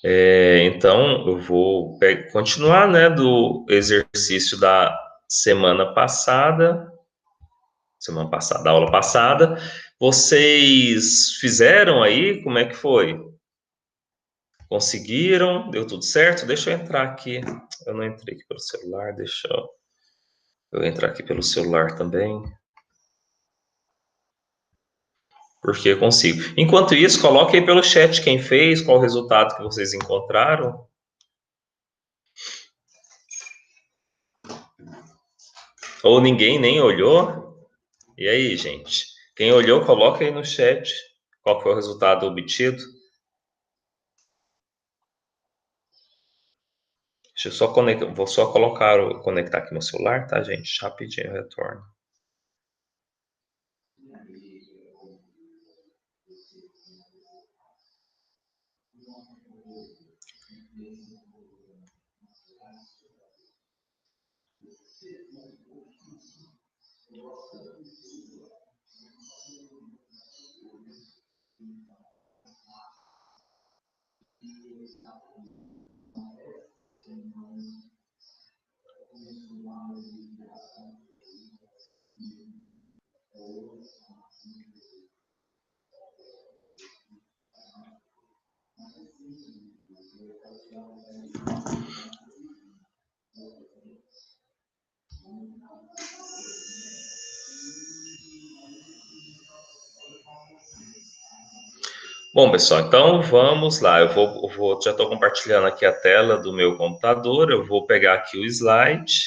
Então, eu vou continuar, né, do exercício da da aula passada. Vocês fizeram aí? Como é que foi? Conseguiram? Deu tudo certo? Deixa eu entrar aqui. Eu não entrei aqui pelo celular, deixa eu entrar aqui pelo celular também. Porque eu consigo. Enquanto isso, coloque aí pelo chat quem fez, qual o resultado que vocês encontraram. Ou ninguém nem olhou. E aí, gente? Quem olhou, coloca aí no chat qual foi o resultado obtido. Deixa eu só conectar, vou só conectar aqui meu celular, tá, gente? Rapidinho eu retorno. Bom, pessoal, então vamos lá. Já estou compartilhando aqui a tela do meu computador. Eu vou pegar aqui o slide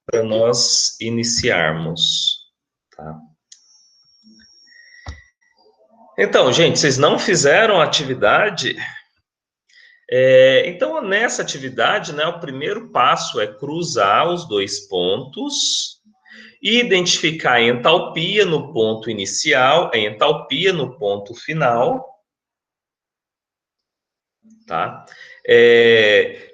para nós iniciarmos, tá? Então, gente, vocês não fizeram a atividade? Então, nessa atividade, né, o primeiro passo é cruzar os dois pontos, identificar a entalpia no ponto inicial, a entalpia no ponto final, tá?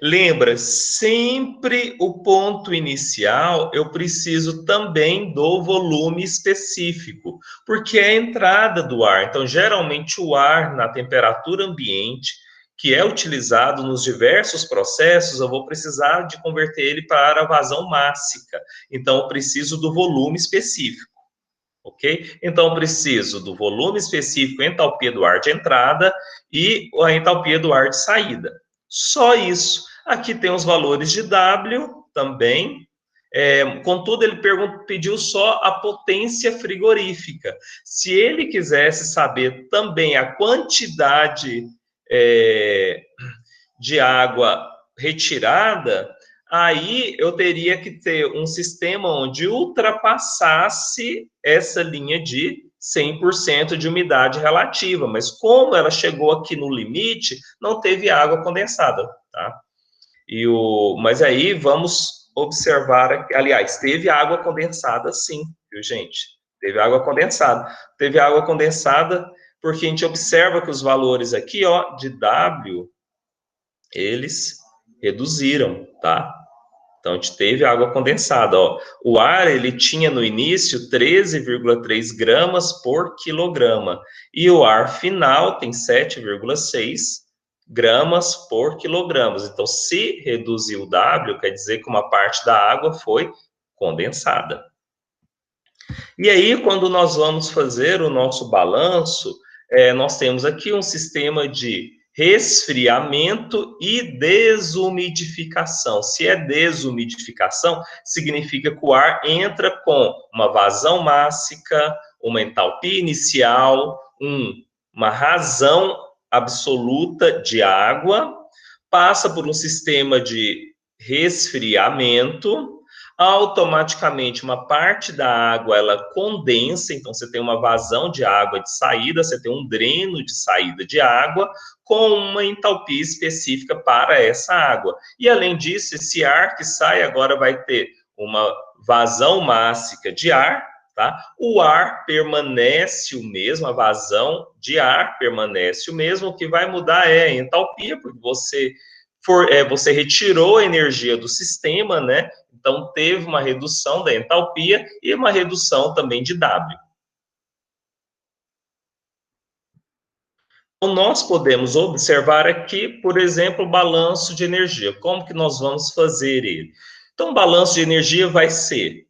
Lembra, sempre o ponto inicial eu preciso também do volume específico, porque é a entrada do ar. Então, geralmente, o ar na temperatura ambiente, que é utilizado nos diversos processos, eu vou precisar de converter ele para a vazão mássica. Então, eu preciso do volume específico. Ok? Então, eu preciso do volume específico, entalpia do ar de entrada e a entalpia do ar de saída. Só isso. Aqui tem os valores de W também. Contudo, ele pediu só a potência frigorífica. Se ele quisesse saber também a quantidade de água retirada, aí eu teria que ter um sistema onde ultrapassasse essa linha de 100% de umidade relativa, mas como ela chegou aqui no limite, não teve água condensada, tá? Mas aí vamos observar, aliás, teve água condensada sim, viu, gente? Teve água condensada. Teve água condensada porque a gente observa que os valores aqui, ó, de W, eles reduziram, tá? Então, a gente teve água condensada, ó. O ar, ele tinha no início 13,3 gramas por quilograma. E o ar final tem 7,6 gramas por quilograma. Então, se reduziu o W, quer dizer que uma parte da água foi condensada. E aí, quando nós vamos fazer o nosso balanço, nós temos aqui um sistema de resfriamento e desumidificação. Se é desumidificação, significa que o ar entra com uma vazão mássica, uma entalpia inicial, uma razão absoluta de água, passa por um sistema de resfriamento, automaticamente uma parte da água ela condensa, então você tem uma vazão de água de saída, você tem um dreno de saída de água com uma entalpia específica para essa água. E além disso, esse ar que sai agora vai ter uma vazão mássica de ar, tá? O ar permanece o mesmo, a vazão de ar permanece o mesmo, o que vai mudar é a entalpia, porque você retirou a energia do sistema, né? Então, teve uma redução da entalpia e uma redução também de W. nós podemos observar aqui, por exemplo, o balanço de energia. Como que nós vamos fazer ele? Então, o balanço de energia vai ser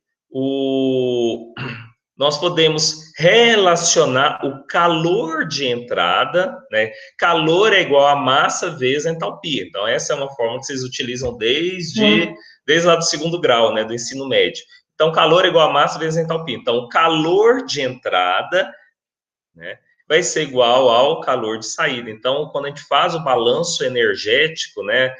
nós podemos relacionar o calor de entrada, né? Calor é igual a massa vezes a entalpia. Então, essa é uma forma que vocês utilizam desde lá do segundo grau, né, do ensino médio. Então, calor é igual a massa vezes a entalpia. Então, o calor de entrada, né, vai ser igual ao calor de saída. Então, quando a gente faz o balanço energético, né,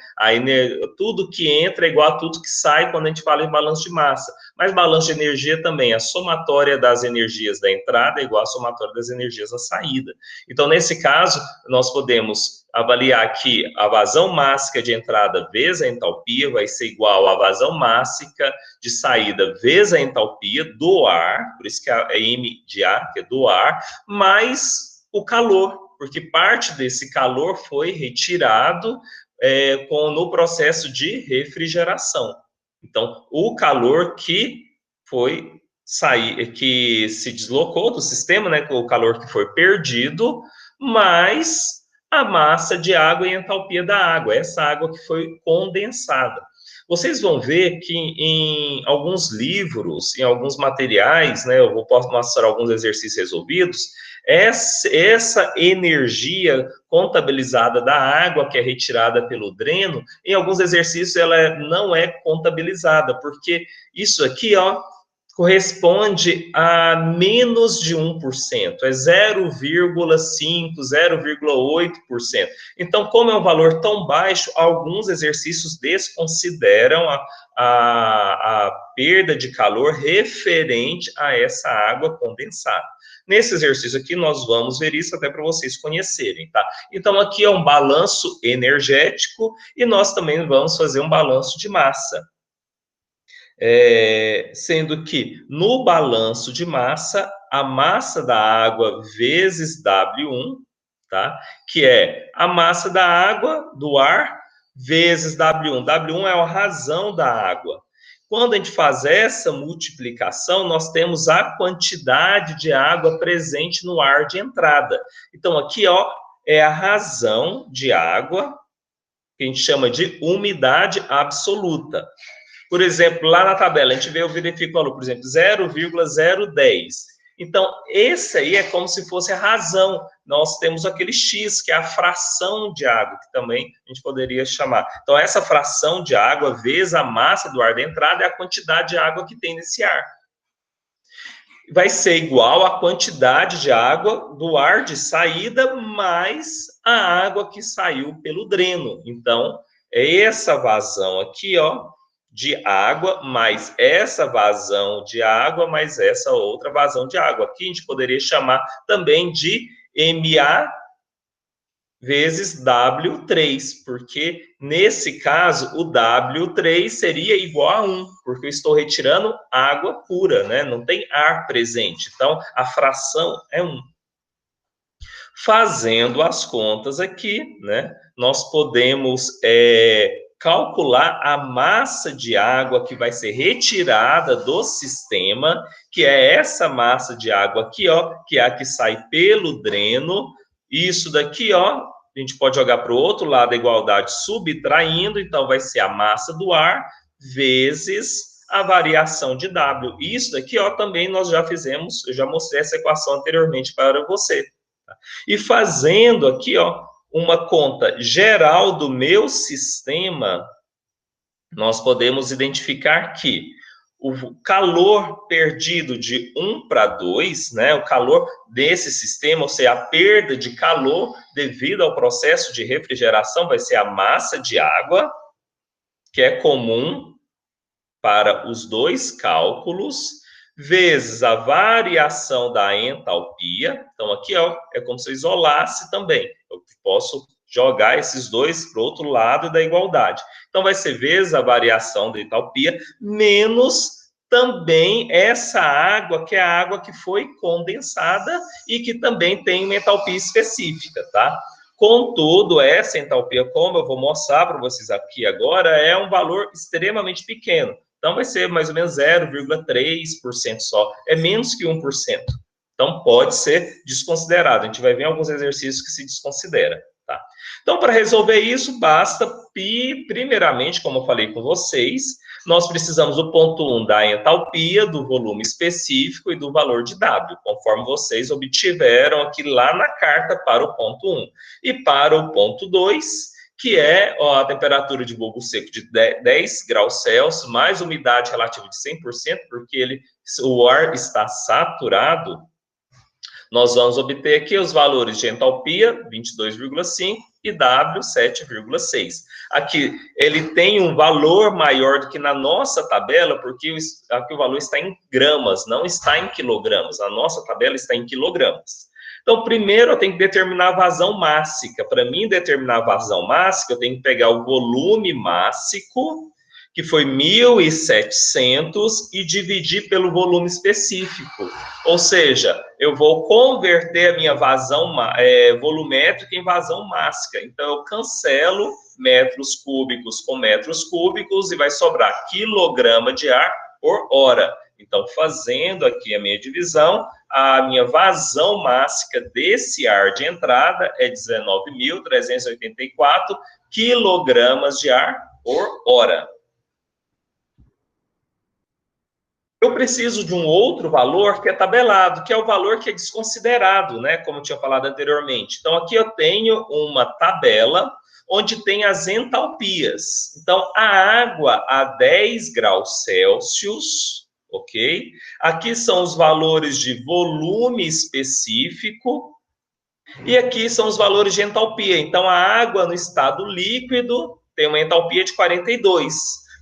tudo que entra é igual a tudo que sai quando a gente fala em balanço de massa. Mas balanço de energia também, a somatória das energias da entrada é igual à somatória das energias da saída. Então, nesse caso, nós podemos avaliar que a vazão mássica de entrada vezes a entalpia vai ser igual à vazão mássica de saída vezes a entalpia do ar, por isso que é M de ar, que é do ar, mais o calor, porque parte desse calor foi retirado no processo de refrigeração. Então, o calor que que se deslocou do sistema, né, o calor que foi perdido, mais a massa de água e a entalpia da água, essa água que foi condensada. Vocês vão ver que em alguns livros, em alguns materiais, né, posso mostrar alguns exercícios resolvidos, essa energia contabilizada da água que é retirada pelo dreno, em alguns exercícios ela não é contabilizada, porque isso aqui, ó, corresponde a menos de 1%, é 0,5%, 0,8%. Então, como é um valor tão baixo, alguns exercícios desconsideram a perda de calor referente a essa água condensada. Nesse exercício aqui, nós vamos ver isso até para vocês conhecerem, tá? Então, aqui é um balanço energético e nós também vamos fazer um balanço de massa. Sendo que no balanço de massa, a massa da água vezes W1, tá? Que é a massa da água, do ar, vezes W1. W1 é a razão da água. Quando a gente faz essa multiplicação, nós temos a quantidade de água presente no ar de entrada. Então, aqui, ó, é a razão de água, que a gente chama de umidade absoluta. Por exemplo, lá na tabela, a gente verifica o valor, por exemplo, 0,010. Então, esse aí é como se fosse a razão. Nós temos aquele X, que é a fração de água, que também a gente poderia chamar. Então, essa fração de água vezes a massa do ar da entrada é a quantidade de água que tem nesse ar. Vai ser igual à quantidade de água do ar de saída mais a água que saiu pelo dreno. Então, é essa vazão aqui, ó, de água, mais essa vazão de água, mais essa outra vazão de água. Aqui a gente poderia chamar também de MA vezes W3, porque nesse caso o W3 seria igual a 1, porque eu estou retirando água pura, né? Não tem ar presente. Então, a fração é 1. Fazendo as contas aqui, né? Nós podemos calcular a massa de água que vai ser retirada do sistema, que é essa massa de água aqui, ó, que é a que sai pelo dreno. Isso daqui, ó, a gente pode jogar para o outro lado da igualdade subtraindo, então vai ser a massa do ar vezes a variação de W. Isso daqui, ó, também nós já fizemos, eu já mostrei essa equação anteriormente para você. E fazendo aqui, ó, uma conta geral do meu sistema, nós podemos identificar que o calor perdido de 1 para 2, né, o calor desse sistema, ou seja, a perda de calor devido ao processo de refrigeração, vai ser a massa de água, que é comum para os dois cálculos, vezes a variação da entalpia. Então, aqui ó, é como se eu isolasse também. Eu posso jogar esses dois para o outro lado da igualdade. Então, vai ser vezes a variação da entalpia, menos também essa água, que é a água que foi condensada e que também tem uma entalpia específica, tá? Contudo, essa entalpia, como eu vou mostrar para vocês aqui agora, é um valor extremamente pequeno. Então, vai ser mais ou menos 0,3% só. É menos que 1%. Então, pode ser desconsiderado. A gente vai ver em alguns exercícios que se desconsidera. Tá? Então, para resolver isso, basta, primeiramente, como eu falei com vocês, nós precisamos do ponto 1 da entalpia, do volume específico e do valor de W, conforme vocês obtiveram aqui lá na carta para o ponto 1. E para o ponto 2, que é a temperatura de bulbo seco de 10 graus Celsius, mais umidade relativa de 100%, porque o ar está saturado, nós vamos obter aqui os valores de entalpia, 22,5, e W, 7,6. Aqui, ele tem um valor maior do que na nossa tabela, porque aqui o valor está em gramas, não está em quilogramas. A nossa tabela está em quilogramas. Então, primeiro eu tenho que determinar a vazão mássica. Para mim determinar a vazão mássica, eu tenho que pegar o volume mássico, que foi 1.700, e dividir pelo volume específico. Ou seja, eu vou converter a minha vazão volumétrica em vazão mássica. Então, eu cancelo metros cúbicos com metros cúbicos e vai sobrar quilograma de ar por hora. Então, fazendo aqui a minha divisão, a minha vazão mássica desse ar de entrada é 19.384 quilogramas de ar por hora. Eu preciso de um outro valor que é tabelado, que é o valor que é desconsiderado, né? Como eu tinha falado anteriormente. Então, aqui eu tenho uma tabela onde tem as entalpias. Então, a água a 10 graus Celsius, ok? Aqui são os valores de volume específico. E aqui são os valores de entalpia. Então, a água no estado líquido tem uma entalpia de 42.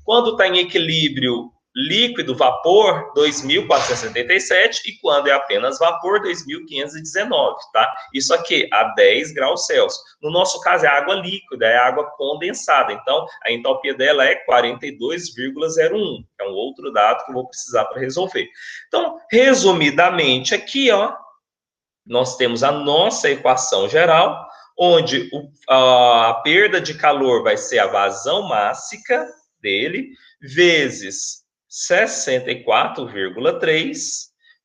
Quando está em equilíbrio líquido, vapor, 2.477, e quando é apenas vapor, 2.519, tá? Isso aqui, a 10 graus Celsius. No nosso caso, é água líquida, é água condensada. Então, a entalpia dela é 42,01. É um outro dado que eu vou precisar para resolver. Então, resumidamente, aqui, ó, nós temos a nossa equação geral, onde a perda de calor vai ser a vazão mássica dele, vezes 64,3,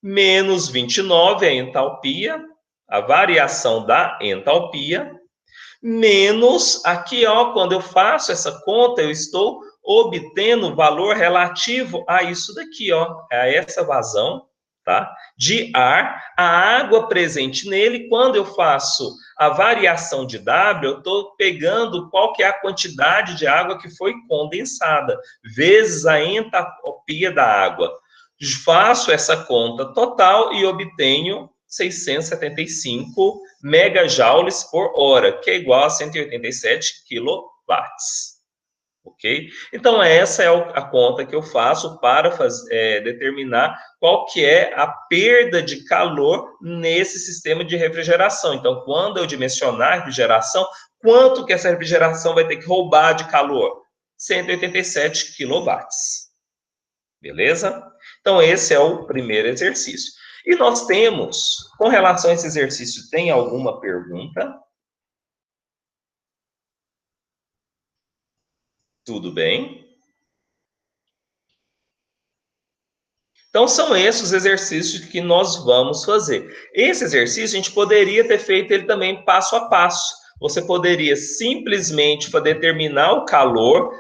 menos 29, a entalpia, a variação da entalpia, menos, aqui, ó, quando eu faço essa conta, eu estou obtendo o valor relativo a isso daqui, ó, a essa vazão, tá? De ar, a água presente nele. Quando eu faço a variação de W, eu estou pegando qual que é a quantidade de água que foi condensada, vezes a entalpia da água. Faço essa conta total e obtenho 675 megajoules por hora, que é igual a 187 quilowatts. Ok? Então, essa é a conta que eu faço para determinar qual que é a perda de calor nesse sistema de refrigeração. Então, quando eu dimensionar a refrigeração, quanto que essa refrigeração vai ter que roubar de calor? 187 quilowatts. Beleza? Então, esse é o primeiro exercício. E nós temos, com relação a esse exercício, tem alguma pergunta? Tudo bem? Então, são esses os exercícios que nós vamos fazer. Esse exercício, a gente poderia ter feito ele também passo a passo. Você poderia simplesmente determinar o calor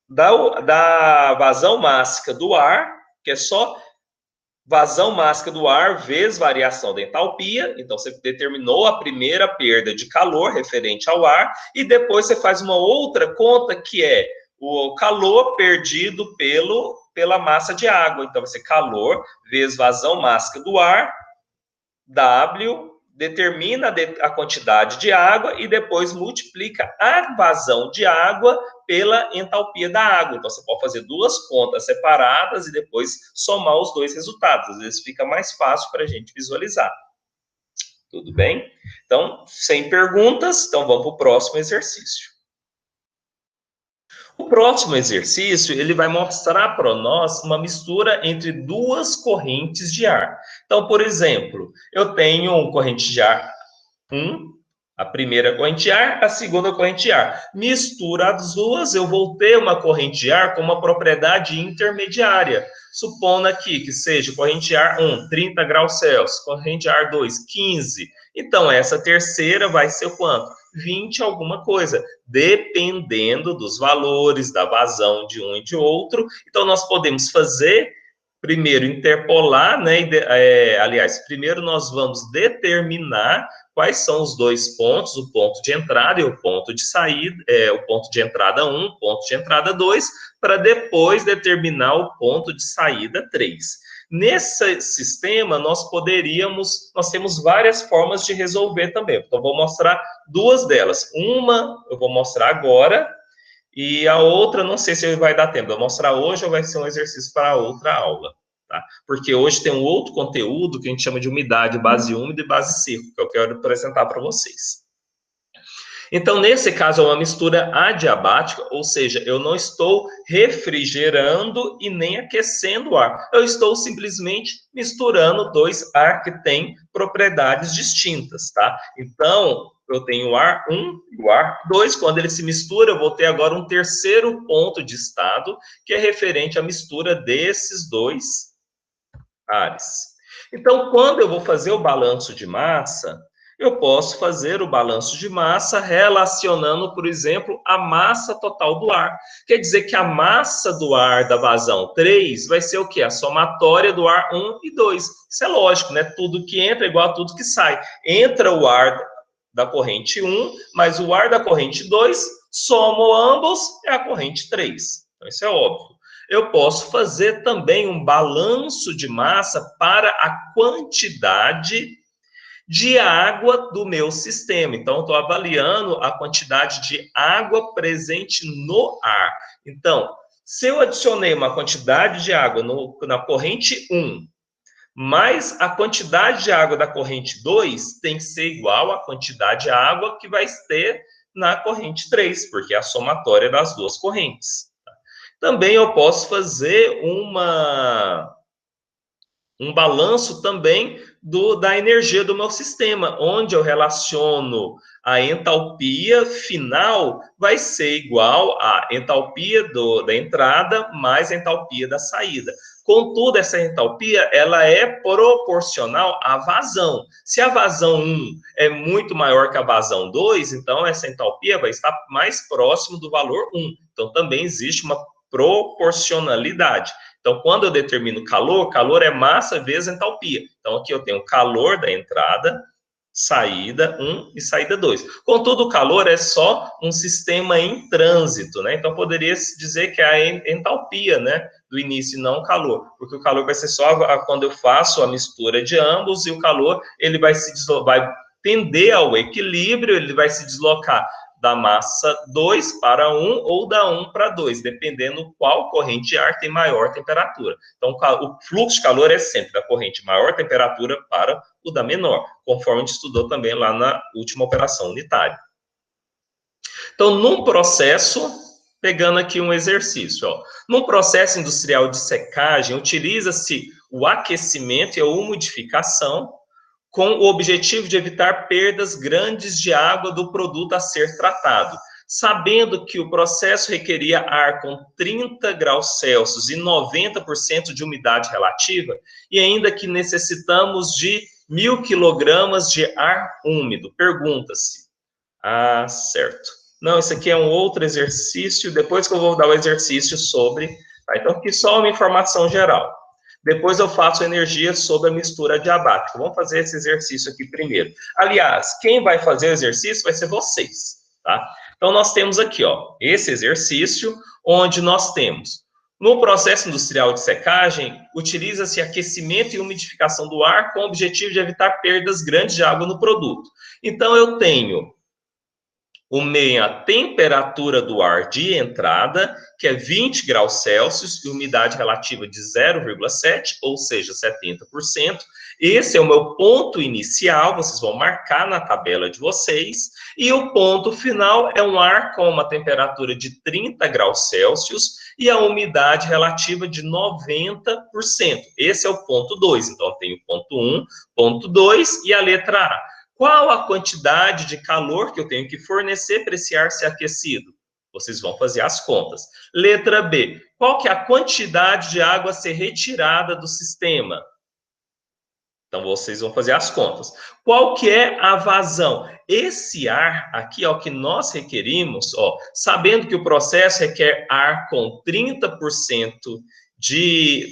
da vazão mássica do ar, que é só vazão mássica do ar vezes variação da entalpia. Então, você determinou a primeira perda de calor referente ao ar, e depois você faz uma outra conta, que é o calor perdido pela massa de água. Então, vai ser calor vezes vazão mássica do ar, W, determina a quantidade de água e depois multiplica a vazão de água pela entalpia da água. Então, você pode fazer duas contas separadas e depois somar os dois resultados. Às vezes fica mais fácil para a gente visualizar. Tudo bem? Então, sem perguntas, então vamos para o próximo exercício. O próximo exercício, ele vai mostrar para nós uma mistura entre duas correntes de ar. Então, por exemplo, eu tenho uma corrente de ar 1, A primeira corrente de ar, a segunda corrente de ar. Mistura as duas, eu vou ter uma corrente de ar com uma propriedade intermediária. Supondo aqui que seja corrente de ar 1, 30 graus Celsius, corrente de ar 2, 15. Então, essa terceira vai ser quanto? 20 alguma coisa, dependendo dos valores, da vazão de um e de outro. Então, nós podemos fazer, primeiro, interpolar, né? Aliás, primeiro nós vamos determinar quais são os dois pontos, o ponto de entrada e o ponto de saída, o ponto de entrada 1, o ponto de entrada 2, para depois determinar o ponto de saída 3. Nesse sistema, nós temos várias formas de resolver também. Então, vou mostrar duas delas. Uma eu vou mostrar agora, e a outra, não sei se vai dar tempo de eu mostrar hoje ou vai ser um exercício para outra aula. Tá? Porque hoje tem um outro conteúdo que a gente chama de umidade base úmida e base seco, que eu quero apresentar para vocês. Então, nesse caso, é uma mistura adiabática, ou seja, eu não estou refrigerando e nem aquecendo o ar. Eu estou simplesmente misturando dois ar que têm propriedades distintas, tá? Então, eu tenho o ar 1 e o ar 2. Quando ele se mistura, eu vou ter agora um terceiro ponto de estado, que é referente à mistura desses dois ares. Então, quando eu vou fazer o balanço de massa, eu posso fazer o balanço de massa relacionando, por exemplo, a massa total do ar. Quer dizer que a massa do ar da vazão 3 vai ser o quê? A somatória do ar 1 e 2. Isso é lógico, né? Tudo que entra é igual a tudo que sai. Entra o ar da corrente 1, mas o ar da corrente 2, somo ambos, é a corrente 3. Então, isso é óbvio. Eu posso fazer também um balanço de massa para a quantidade de água do meu sistema. Então, estou avaliando a quantidade de água presente no ar. Então, se eu adicionei uma quantidade de água na corrente 1, mais a quantidade de água da corrente 2 tem que ser igual à quantidade de água que vai ter na corrente 3, porque é a somatória das duas correntes. Também eu posso fazer um balanço também da energia do meu sistema, onde eu relaciono a entalpia final vai ser igual à entalpia da entrada mais a entalpia da saída. Contudo, essa entalpia ela é proporcional à vazão. Se a vazão 1 é muito maior que a vazão 2, então essa entalpia vai estar mais próximo do valor 1. Então, também existe uma proporcionalidade. Então, quando eu determino calor, calor é massa vezes entalpia. Então, aqui eu tenho calor da entrada, saída 1 e saída 2. Contudo, o calor é só um sistema em trânsito, né? Então, poderia dizer que é a entalpia, né, do início, não o calor. Porque o calor vai ser só quando eu faço a mistura de ambos, e o calor ele vai tender ao equilíbrio, ele vai se deslocar da massa 2 para 1 ou da 1 para 2, dependendo qual corrente de ar tem maior temperatura. Então, o fluxo de calor é sempre da corrente maior temperatura para o da menor, conforme a gente estudou também lá na última operação unitária. Então, num processo, pegando aqui um exercício, ó, num processo industrial de secagem, utiliza-se o aquecimento e a umidificação com o objetivo de evitar perdas grandes de água do produto a ser tratado. Sabendo que o processo requeria ar com 30 graus Celsius e 90% de umidade relativa, e ainda que necessitamos de 1.000 quilogramas de ar úmido. Pergunta-se. Ah, certo. Não, isso aqui é um outro exercício, depois que eu vou dar o exercício sobre... Tá? Então, aqui só uma informação geral. Depois eu faço energia sobre a mistura adiabática. Vamos fazer esse exercício aqui primeiro. Aliás, quem vai fazer o exercício vai ser vocês, tá? Então, nós temos aqui, ó, esse exercício, onde nós temos, no processo industrial de secagem, utiliza-se aquecimento e umidificação do ar com o objetivo de evitar perdas grandes de água no produto. Então, eu tenho a temperatura do ar de entrada, que é 20 graus Celsius, e umidade relativa de 0,7, ou seja, 70%. Esse é o meu ponto inicial, vocês vão marcar na tabela de vocês. E o ponto final é um ar com uma temperatura de 30 graus Celsius e a umidade relativa de 90%. Esse é o ponto 2. Então, eu tenho ponto 1, ponto 2 e a letra A. Qual a quantidade de calor que eu tenho que fornecer para esse ar ser aquecido? Vocês vão fazer as contas. Letra B. Qual que é a quantidade de água a ser retirada do sistema? Então, vocês vão fazer as contas. Qual que é a vazão? Esse ar aqui é o que nós requerimos, ó, sabendo que o processo requer ar com 30%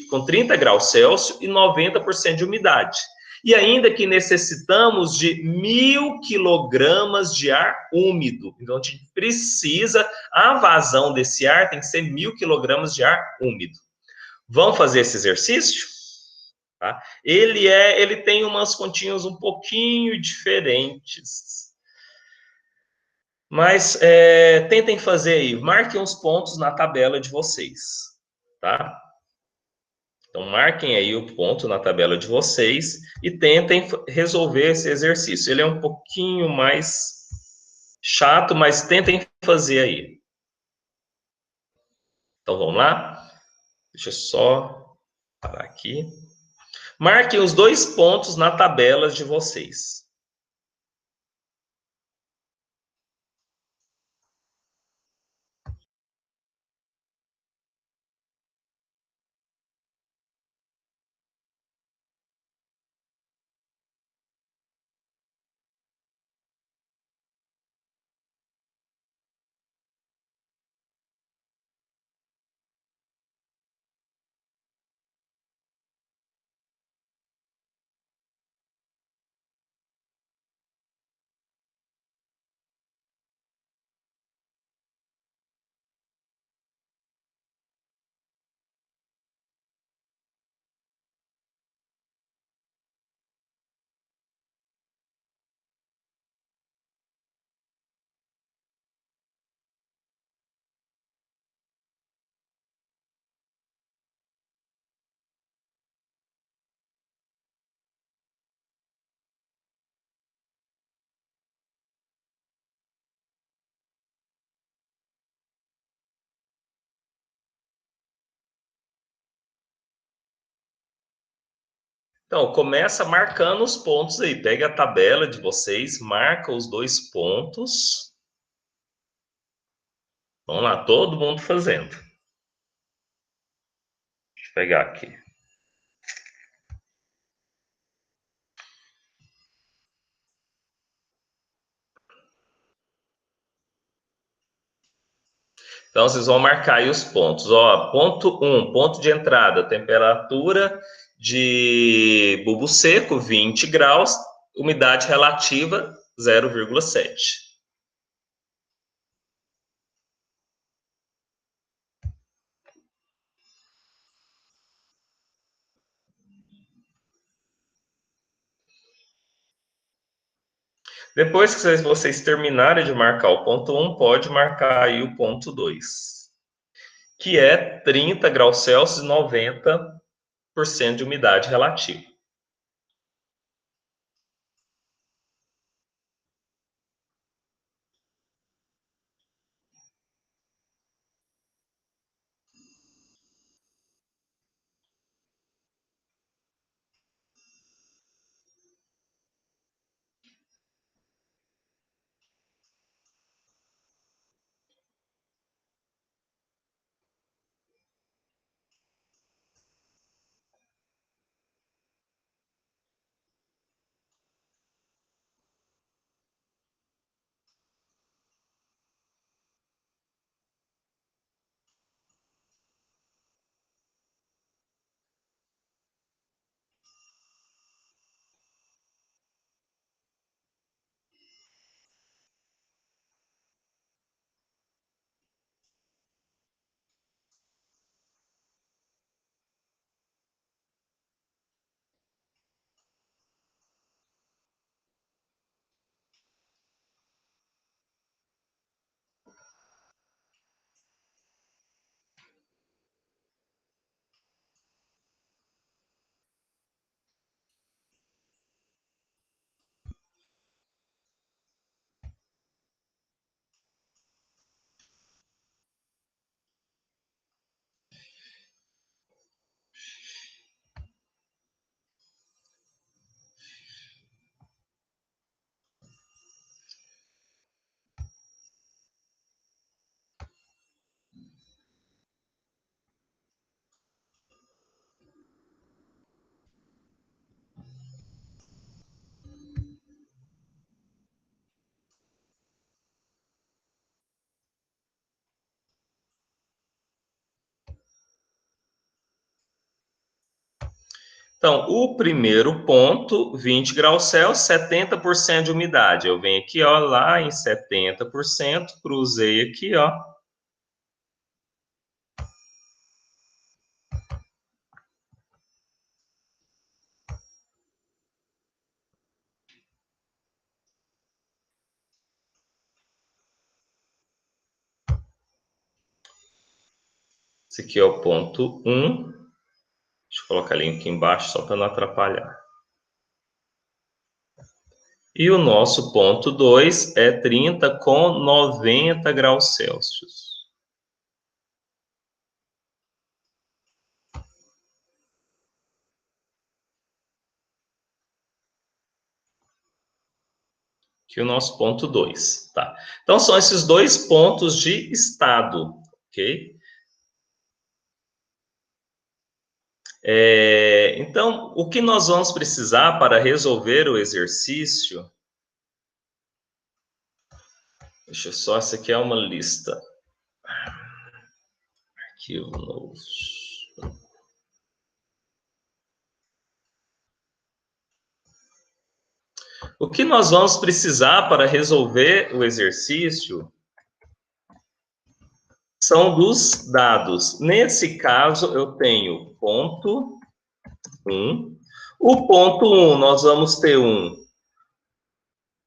com 30 graus Celsius e 90% de umidade. E ainda que necessitamos de 1.000 kg de ar úmido. Então, a gente precisa, a vazão desse ar tem que ser 1.000 kg de ar úmido. Vamos fazer esse exercício? Tá? Ele tem umas continhas um pouquinho diferentes. Mas tentem fazer aí, marquem uns pontos na tabela de vocês, tá? Então, marquem aí o ponto na tabela de vocês e tentem resolver esse exercício. Ele é um pouquinho mais chato, mas tentem fazer aí. Então, vamos lá? Deixa eu só parar aqui. Marquem os 2 pontos na tabela de vocês. Então, começa marcando os pontos aí. Pega a tabela de vocês, marca os 2 pontos. Vamos lá, todo mundo fazendo. Deixa eu pegar aqui. Então, vocês vão marcar aí os pontos. Ó, ponto 1, ponto de entrada, temperatura de bulbo seco, 20 graus, umidade relativa, 0,7. Depois que vocês terminarem de marcar o ponto 1, pode marcar aí o ponto 2, que é 30 graus Celsius e 90% de umidade relativa. Então, o primeiro ponto, 20 graus Celsius, 70% de umidade. Eu venho aqui, ó, lá em 70%, cruzei aqui, ó. Esse aqui é o ponto 1. Deixa eu colocar ele aqui embaixo, só para não atrapalhar. E o nosso ponto 2 é 30 com 90 graus Celsius. Aqui o nosso ponto 2, tá? Então, são esses dois pontos de estado, ok? Então, o que nós vamos precisar para resolver o exercício? Deixa eu só, essa aqui é uma lista. Arquivo novo. O que nós vamos precisar para resolver o exercício são dos dados. Nesse caso, eu tenho ponto 1. O ponto 1, nós vamos ter um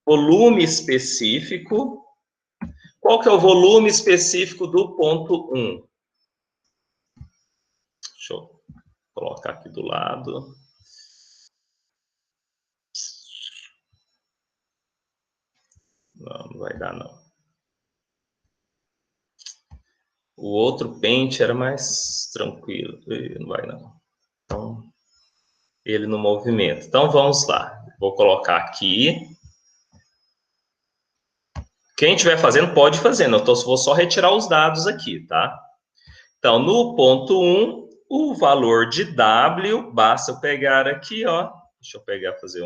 volume específico. Qual que é o volume específico do ponto 1? Deixa eu colocar aqui do lado. Não, não vai dar, não. O outro pente era mais tranquilo. Não vai, não. Então, ele no movimento. Então, vamos lá. Vou colocar aqui. Quem estiver fazendo, pode fazer. Eu vou só retirar os dados aqui, tá? Então, no ponto 1, o valor de W, basta eu pegar aqui, ó. Deixa eu pegar, fazer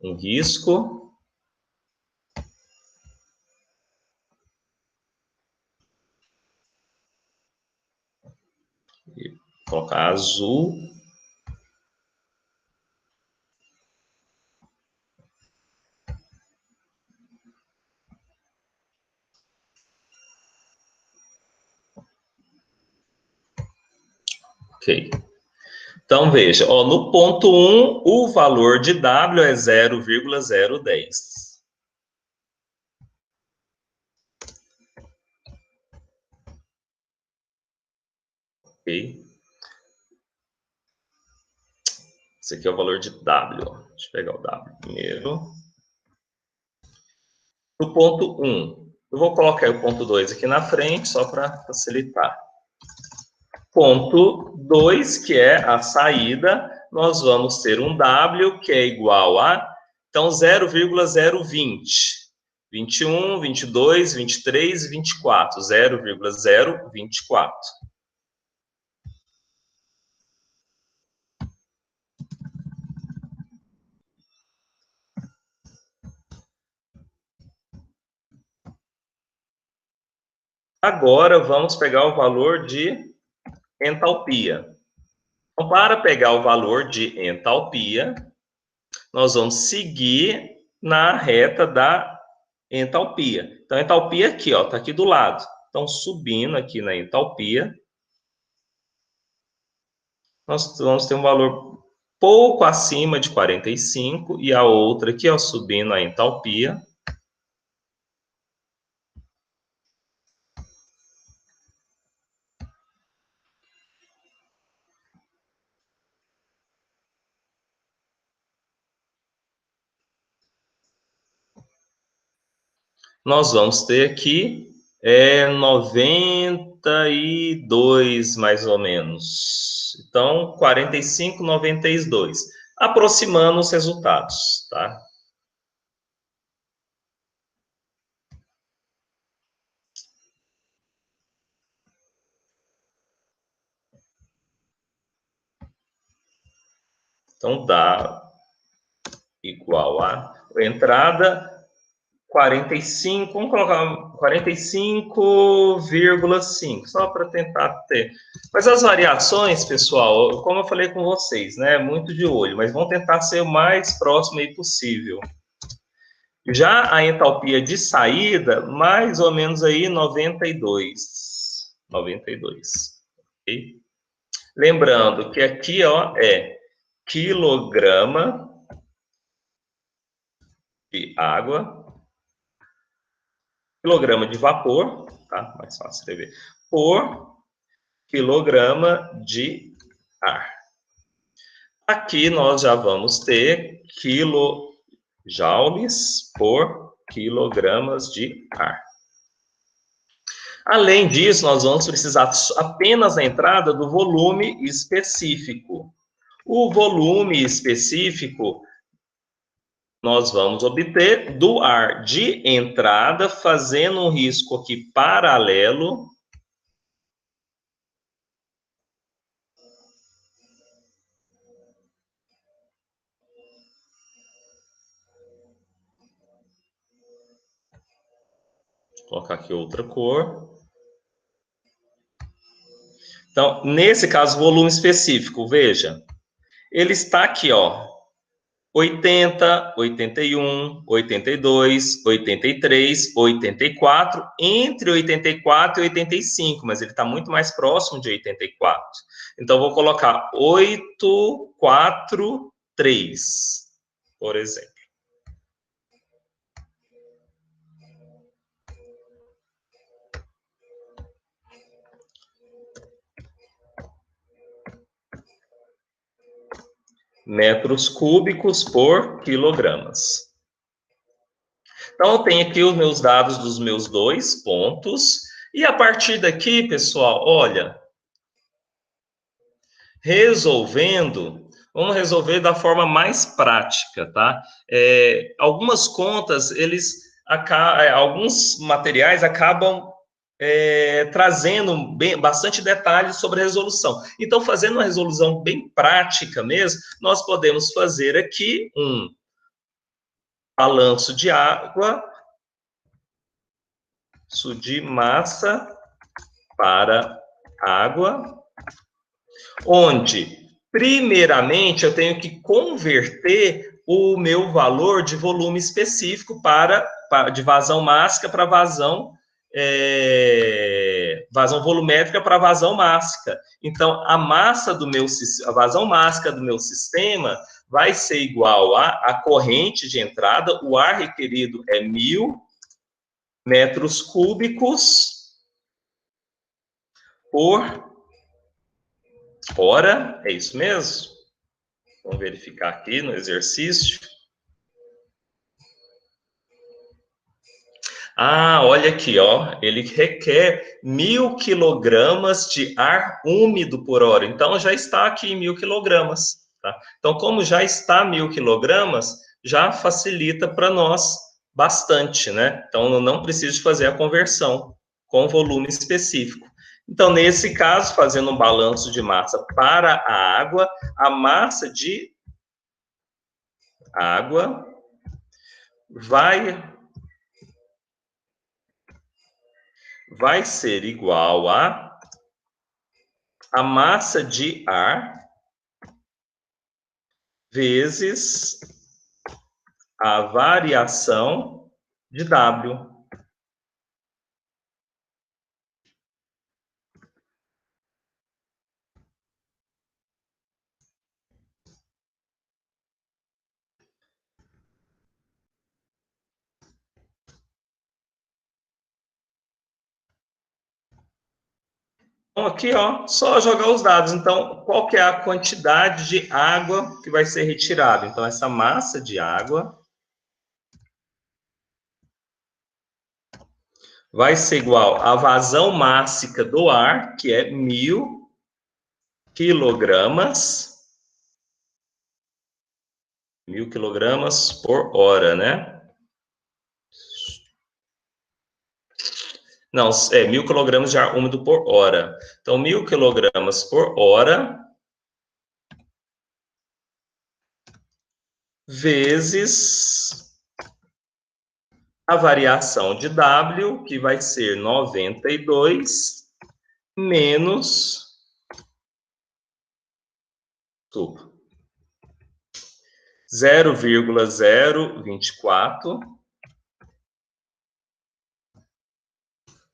um risco. E colocar azul. Ok. Então, veja, ó, no ponto 1, o valor de W é 0,010. Ok? Esse aqui é o valor de W. Deixa eu pegar o W primeiro. No ponto 1, eu vou colocar o ponto 2 aqui na frente, só para facilitar. Ponto 2, que é a saída, nós vamos ter um W que é igual a, então, 0,020. 21, 22, 23, 24. 0,024. Agora, vamos pegar o valor de entalpia. Então, para pegar o valor de entalpia, nós vamos seguir na reta da entalpia. Então, a entalpia aqui, ó, tá aqui do lado. Então, subindo aqui na entalpia, nós vamos ter um valor pouco acima de 45, e a outra aqui, ó, subindo a entalpia. Nós vamos ter aqui 92, mais ou menos. Então, 45, 92. Aproximando os resultados, tá? Então, dá igual a entrada 45, vamos colocar 45,5, só para tentar ter. Mas as variações, pessoal, como eu falei com vocês, né, muito de olho, mas vamos tentar ser o mais próximo aí possível. Já a entalpia de saída, mais ou menos aí 92. 92. Ok? Lembrando que aqui, ó, é quilograma de água, quilograma de vapor, tá? Mais fácil escrever, por quilograma de ar. Aqui nós já vamos ter quilojoules por quilogramas de ar. Além disso, nós vamos precisar apenas na entrada do volume específico. O volume específico nós vamos obter do ar de entrada, fazendo um risco aqui paralelo. Vou colocar aqui outra cor. Então, nesse caso, volume específico, veja, ele está aqui, ó, 80, 81, 82, 83, 84, entre 84 e 85, mas ele está muito mais próximo de 84. Então, vou colocar 843, por exemplo. Metros cúbicos por quilogramas. Então, eu tenho aqui os meus dados dos meus dois pontos. E a partir daqui, pessoal, olha, resolvendo, vamos resolver da forma mais prática, tá? Algumas contas, alguns materiais acabam trazendo bastante detalhes sobre a resolução. Então, fazendo uma resolução bem prática mesmo, nós podemos fazer aqui um balanço de água, de massa para água, onde, primeiramente, eu tenho que converter o meu valor de volume específico de vazão mássica para vazão volumétrica para vazão mássica. Então, a vazão mássica do meu sistema vai ser igual à corrente de entrada, o ar requerido é 1.000 metros cúbicos por hora, é isso mesmo? Vamos verificar aqui no exercício. Olha aqui, ó, ele requer 1.000 quilogramas de ar úmido por hora. Então, já está aqui em 1.000 quilogramas. Tá? Então, como já está 1.000 quilogramas, já facilita para nós bastante, né? Então, eu não preciso fazer a conversão com volume específico. Então, nesse caso, fazendo um balanço de massa para a água, a massa de água vai ser igual a massa de ar vezes a variação de W. Então, aqui, ó, só jogar os dados. Então, qual que é a quantidade de água que vai ser retirada? Então, essa massa de água vai ser igual à vazão mássica do ar, que é 1.000 quilogramas. 1.000 quilogramas por hora, né? Não, 1.000 quilogramas de ar úmido por hora. Então, 1.000 quilogramas por hora vezes a variação de W, que vai ser 92 menos 0,024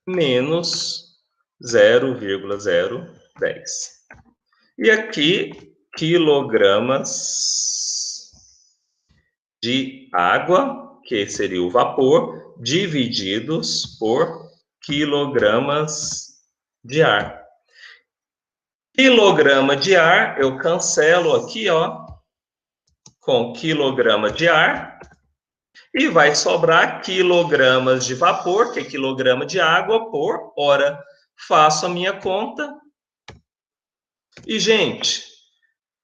menos 0,010. E aqui, quilogramas de água, que seria o vapor, divididos por quilogramas de ar. Quilograma de ar, eu cancelo aqui, ó, com quilograma de ar, e vai sobrar quilogramas de vapor, que é quilograma de água, por hora. Faço a minha conta. E, gente,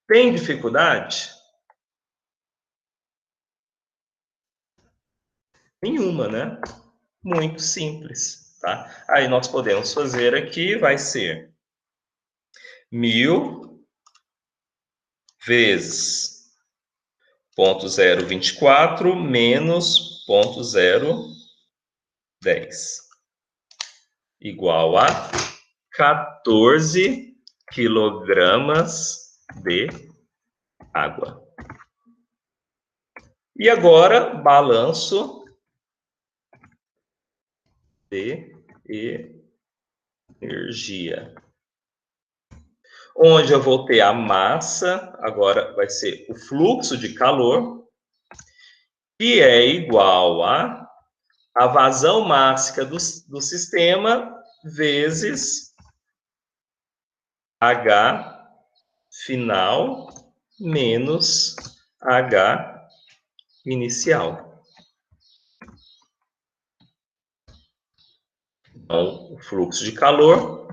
tem dificuldade? Nenhuma, né? Muito simples, tá? Aí nós podemos fazer aqui, vai ser 1000 vezes 0,024 menos 0,010 igual a 14 quilogramas de água. E agora, balanço de energia. Onde eu vou ter a massa, agora vai ser o fluxo de calor, que é igual a vazão máxima do sistema vezes H final menos H inicial. Então, o fluxo de calor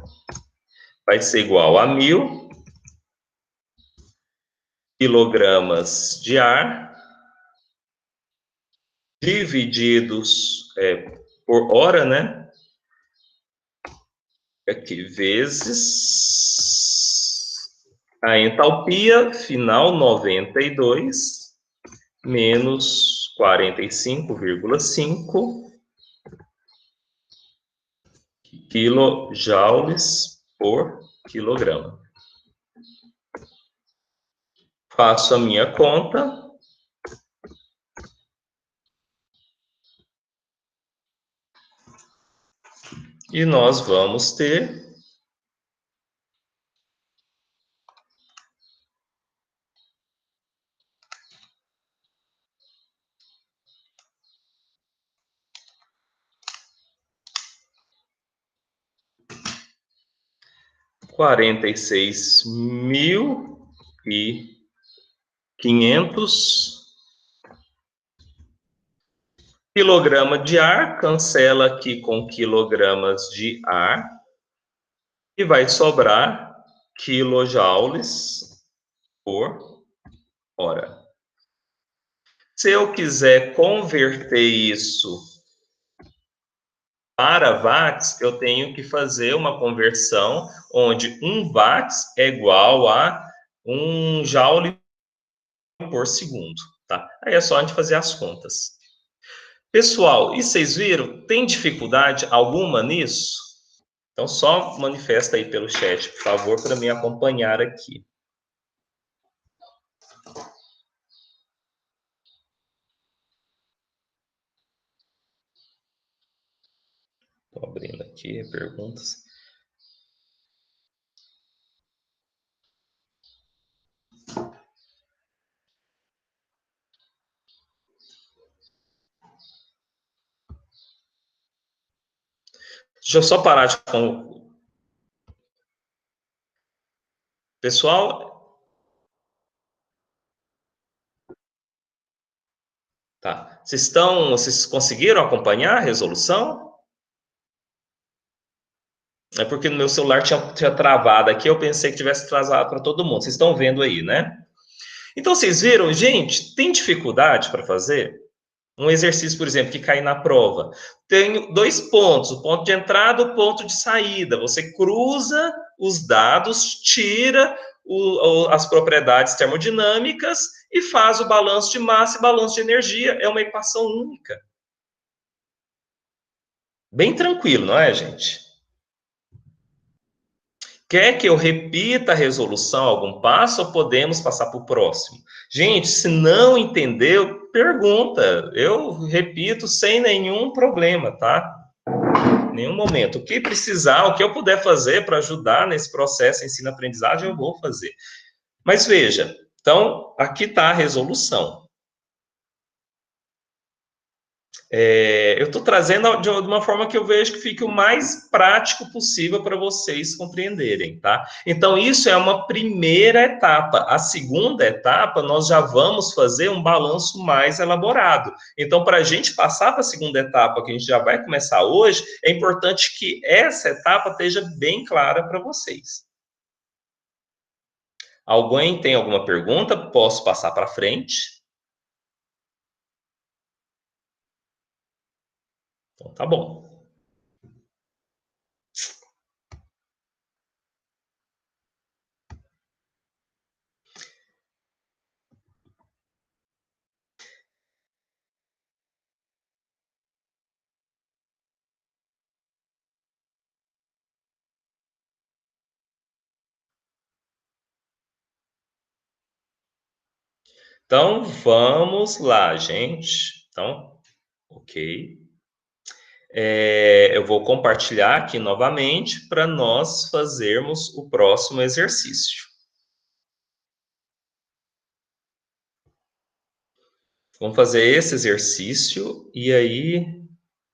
vai ser igual a 1000 quilogramas de ar divididos por hora, né? Aqui, vezes a entalpia final 92 menos 45,5 quilojoules por quilograma. Faço a minha conta. E nós vamos ter 46.500 quilograma de ar, cancela aqui com quilogramas de ar, e vai sobrar quilojoules por hora. Se eu quiser converter isso para watts, eu tenho que fazer uma conversão onde 1 watts é igual a 1 joule por segundo, tá? Aí é só a gente fazer as contas. Pessoal, e vocês viram? Tem dificuldade alguma nisso? Então, só manifesta aí pelo chat, por favor, para me acompanhar aqui. Estou abrindo aqui perguntas. Deixa eu só parar de... Pessoal? Tá. Vocês conseguiram acompanhar a resolução? É porque no meu celular tinha travado aqui, eu pensei que tivesse travado para todo mundo. Vocês estão vendo aí, né? Então, vocês viram, gente, tem dificuldade para fazer? Um exercício, por exemplo, que cai na prova. Tem 2 pontos, o ponto de entrada e o ponto de saída. Você cruza os dados, tira as propriedades termodinâmicas e faz o balanço de massa e balanço de energia. É uma equação única. Bem tranquilo, não é, gente? Quer que eu repita a resolução, algum passo, ou podemos passar para o próximo? Gente, se não entendeu, pergunta. Eu repito sem nenhum problema, tá? Nenhum momento. O que precisar, o que eu puder fazer para ajudar nesse processo de ensino-aprendizagem, eu vou fazer. Mas veja, então, aqui está a resolução. Eu estou trazendo de uma forma que eu vejo que fique o mais prático possível para vocês compreenderem, tá? Então, isso é uma primeira etapa. A segunda etapa, nós já vamos fazer um balanço mais elaborado. Então, para a gente passar para a segunda etapa, que a gente já vai começar hoje, é importante que essa etapa esteja bem clara para vocês. Alguém tem alguma pergunta? Posso passar para frente? Então, tá bom. Então, vamos lá, gente. Então, ok. Eu vou compartilhar aqui novamente para nós fazermos o próximo exercício. Vamos fazer esse exercício e aí,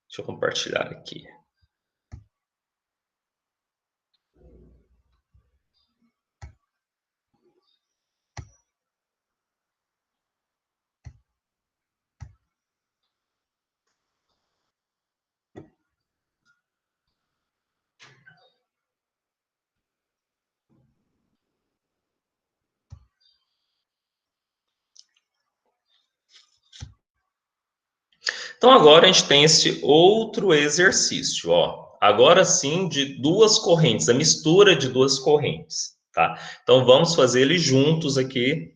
deixa eu compartilhar aqui. Então, agora a gente tem esse outro exercício, ó. Agora sim, de duas correntes, a mistura de duas correntes, tá? Então, vamos fazer ele juntos aqui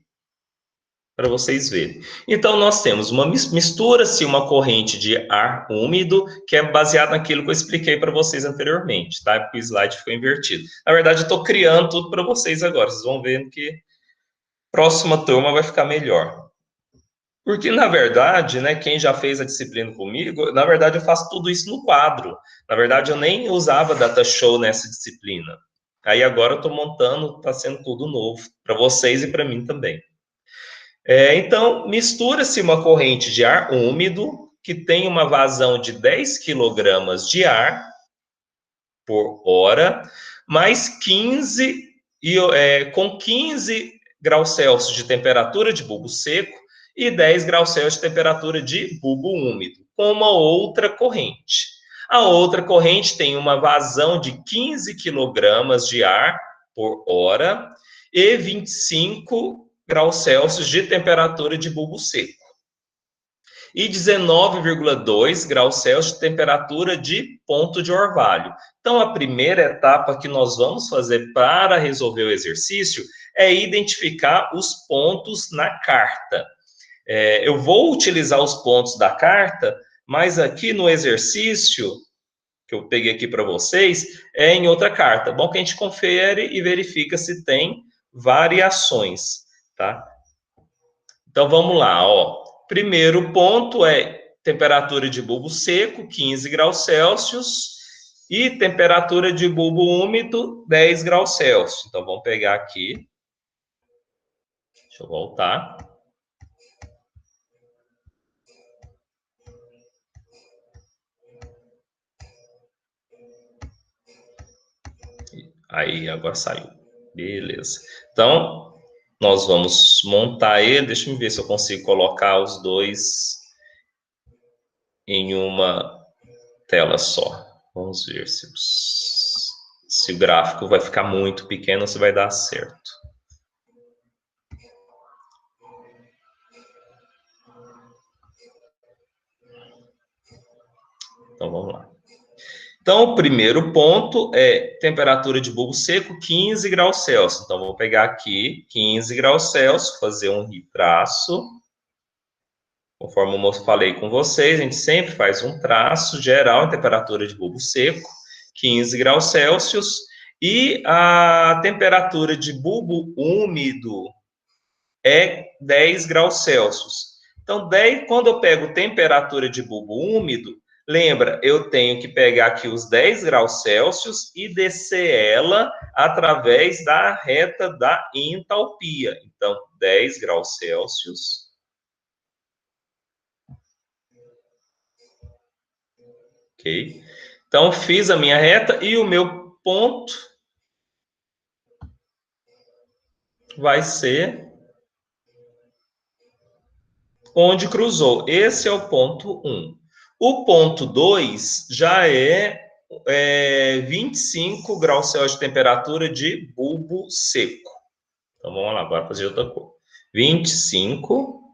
para vocês verem. Então, nós temos uma mistura-se uma corrente de ar úmido, que é baseado naquilo que eu expliquei para vocês anteriormente, tá? Porque o slide ficou invertido. Na verdade, eu estou criando tudo para vocês agora, vocês vão ver que próxima turma vai ficar melhor. Porque, na verdade, né, quem já fez a disciplina comigo, na verdade, eu faço tudo isso no quadro. Na verdade, eu nem usava data show nessa disciplina. Aí agora eu estou montando, está sendo tudo novo para vocês e para mim também. Então, mistura-se uma corrente de ar úmido, que tem uma vazão de 10 quilogramas de ar por hora, mais 15, com 15 graus Celsius de temperatura de bulbo seco e 10 graus Celsius de temperatura de bulbo úmido, com uma outra corrente. A outra corrente tem uma vazão de 15 quilogramas de ar por hora e 25 graus Celsius de temperatura de bulbo seco. E 19,2 graus Celsius de temperatura de ponto de orvalho. Então, a primeira etapa que nós vamos fazer para resolver o exercício é identificar os pontos na carta. Eu vou utilizar os pontos da carta, mas aqui no exercício que eu peguei aqui para vocês, é em outra carta. Bom que a gente confere e verifica se tem variações, tá? Então, vamos lá, ó. Primeiro ponto é temperatura de bulbo seco, 15 graus Celsius, e temperatura de bulbo úmido, 10 graus Celsius. Então, vamos pegar aqui. Deixa eu voltar. Aí, agora saiu. Beleza. Então, nós vamos montar ele. Deixa eu ver se eu consigo colocar os dois em uma tela só. Vamos ver se o gráfico vai ficar muito pequeno ou se vai dar certo. Então, vamos lá. Então, o primeiro ponto é temperatura de bulbo seco, 15 graus Celsius. Então, vou pegar aqui 15 graus Celsius, fazer um retraço. Conforme eu falei com vocês, a gente sempre faz um traço geral em temperatura de bulbo seco, 15 graus Celsius, e a temperatura de bulbo úmido é 10 graus Celsius. Então, quando eu pego temperatura de bulbo úmido, lembra, eu tenho que pegar aqui os 10 graus Celsius e descer ela através da reta da entalpia. Então, 10 graus Celsius. Ok? Então, fiz a minha reta e o meu ponto vai ser onde cruzou. Esse é o ponto 1. O ponto 2 já é 25 graus Celsius de temperatura de bulbo seco. Então, vamos lá, agora fazer outra cor. 25.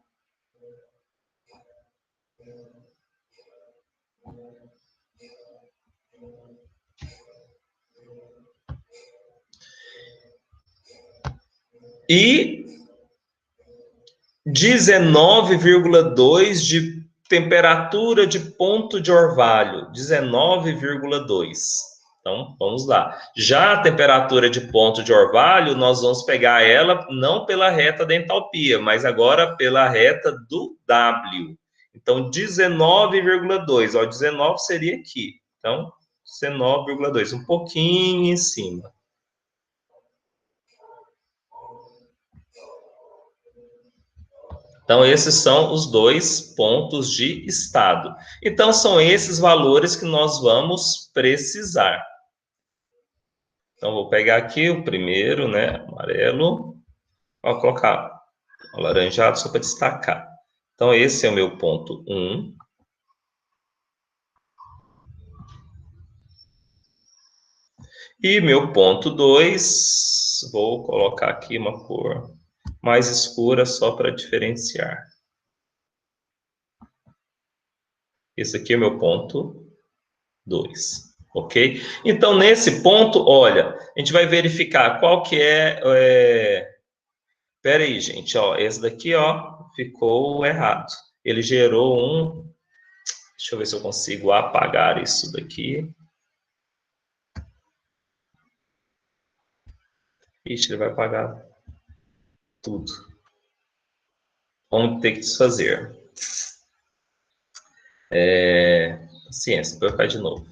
E 19,2 de temperatura de ponto de orvalho. 19,2. Então, vamos lá. Já a temperatura de ponto de orvalho, nós vamos pegar ela não pela reta da entalpia, mas agora pela reta do W. Então, 19,2. Ó, 19 seria aqui. Então, 19,2. Um pouquinho em cima. Então, esses são os dois pontos de estado. Então, são esses valores que nós vamos precisar. Então, vou pegar aqui o primeiro, né, amarelo. Vou colocar o alaranjado só para destacar. Então, esse é o meu ponto 1. E meu ponto 2, vou colocar aqui uma cor mais escura só para diferenciar. Esse aqui é o meu ponto 2. Ok? Então, nesse ponto, olha, a gente vai verificar qual que Pera aí, gente, ó, esse daqui, ó, ficou errado. Ele gerou um... Deixa eu ver se eu consigo apagar isso daqui. Ixi, ele vai apagar tudo. Vamos ter que desfazer. Paciência, vai ficar de novo.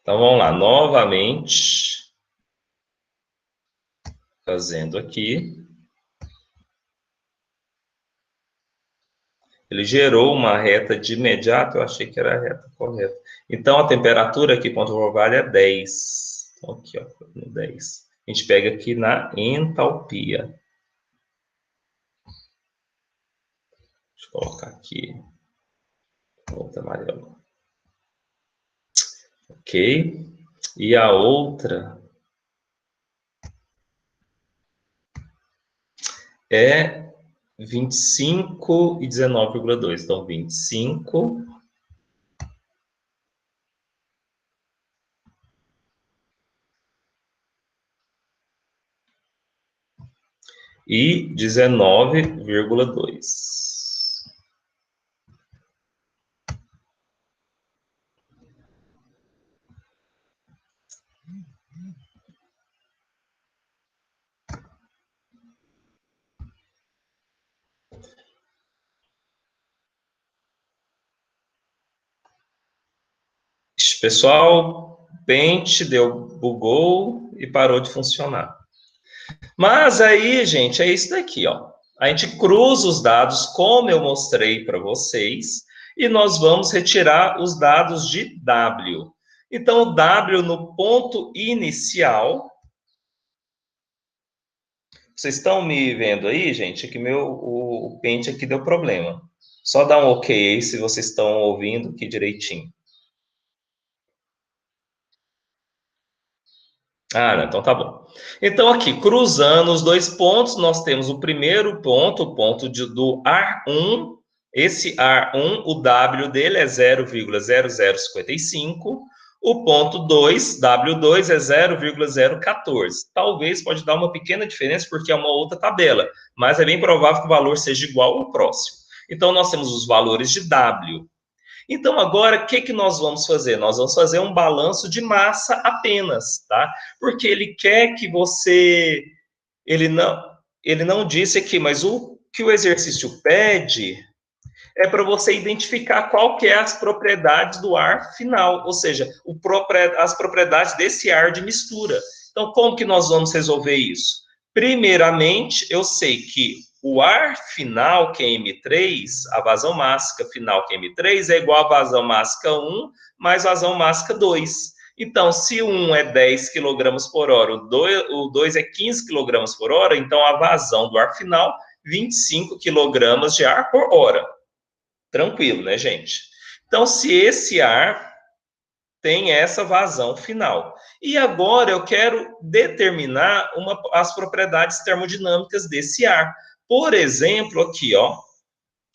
Então, vamos lá, novamente. Fazendo aqui. Ele gerou uma reta de imediato, eu achei que era a reta correta. Então, a temperatura aqui, ponto orvalho, é 10. Então, aqui, ó, 10. A gente pega aqui na entalpia. Deixa eu colocar aqui. Outra amarela. Ok. E a outra é 25 e 19,2. Então, 25 e 19,2. Pessoal, Paint bugou e parou de funcionar. Mas aí, gente, é isso daqui, ó. A gente cruza os dados como eu mostrei para vocês e nós vamos retirar os dados de W. Então, o W no ponto inicial. Vocês estão me vendo aí, gente? Que o Paint aqui deu problema. Só dá um OK aí se vocês estão ouvindo aqui direitinho. Ah, não, então tá bom. Então, aqui, cruzando os dois pontos, nós temos o primeiro ponto, o ponto do AR1. Esse AR1, o W dele é 0,0055. O ponto 2, W2, é 0,014. Talvez pode dar uma pequena diferença, porque é uma outra tabela, mas é bem provável que o valor seja igual ao próximo. Então, nós temos os valores de W. Então, agora, o que nós vamos fazer? Nós vamos fazer um balanço de massa apenas, tá? Porque ele quer que você... Ele não disse aqui, mas o que o exercício pede é para você identificar qual que é as propriedades do ar final, ou seja, as propriedades desse ar de mistura. Então, como que nós vamos resolver isso? Primeiramente, eu sei que o ar final, que é M3, a vazão mássica final, que é M3, é igual a vazão mássica 1 mais vazão mássica 2. Então, se o 1 é 10 kg por hora, o 2 é 15 kg por hora, então a vazão do ar final, 25 kg de ar por hora. Tranquilo, né, gente? Então, se esse ar tem essa vazão final. E agora eu quero determinar as propriedades termodinâmicas desse ar. Por exemplo, aqui, ó,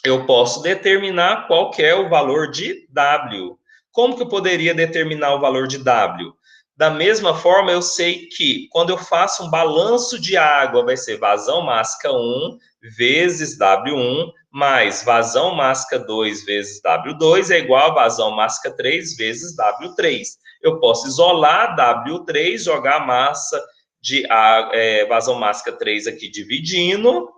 eu posso determinar qual que é o valor de W. Como que eu poderia determinar o valor de W? Da mesma forma, eu sei que quando eu faço um balanço de água, vai ser vazão mássica 1 vezes W1 mais vazão mássica 2 vezes W2 é igual a vazão mássica 3 vezes W3. Eu posso isolar W3, jogar a massa de vazão mássica 3 aqui dividindo,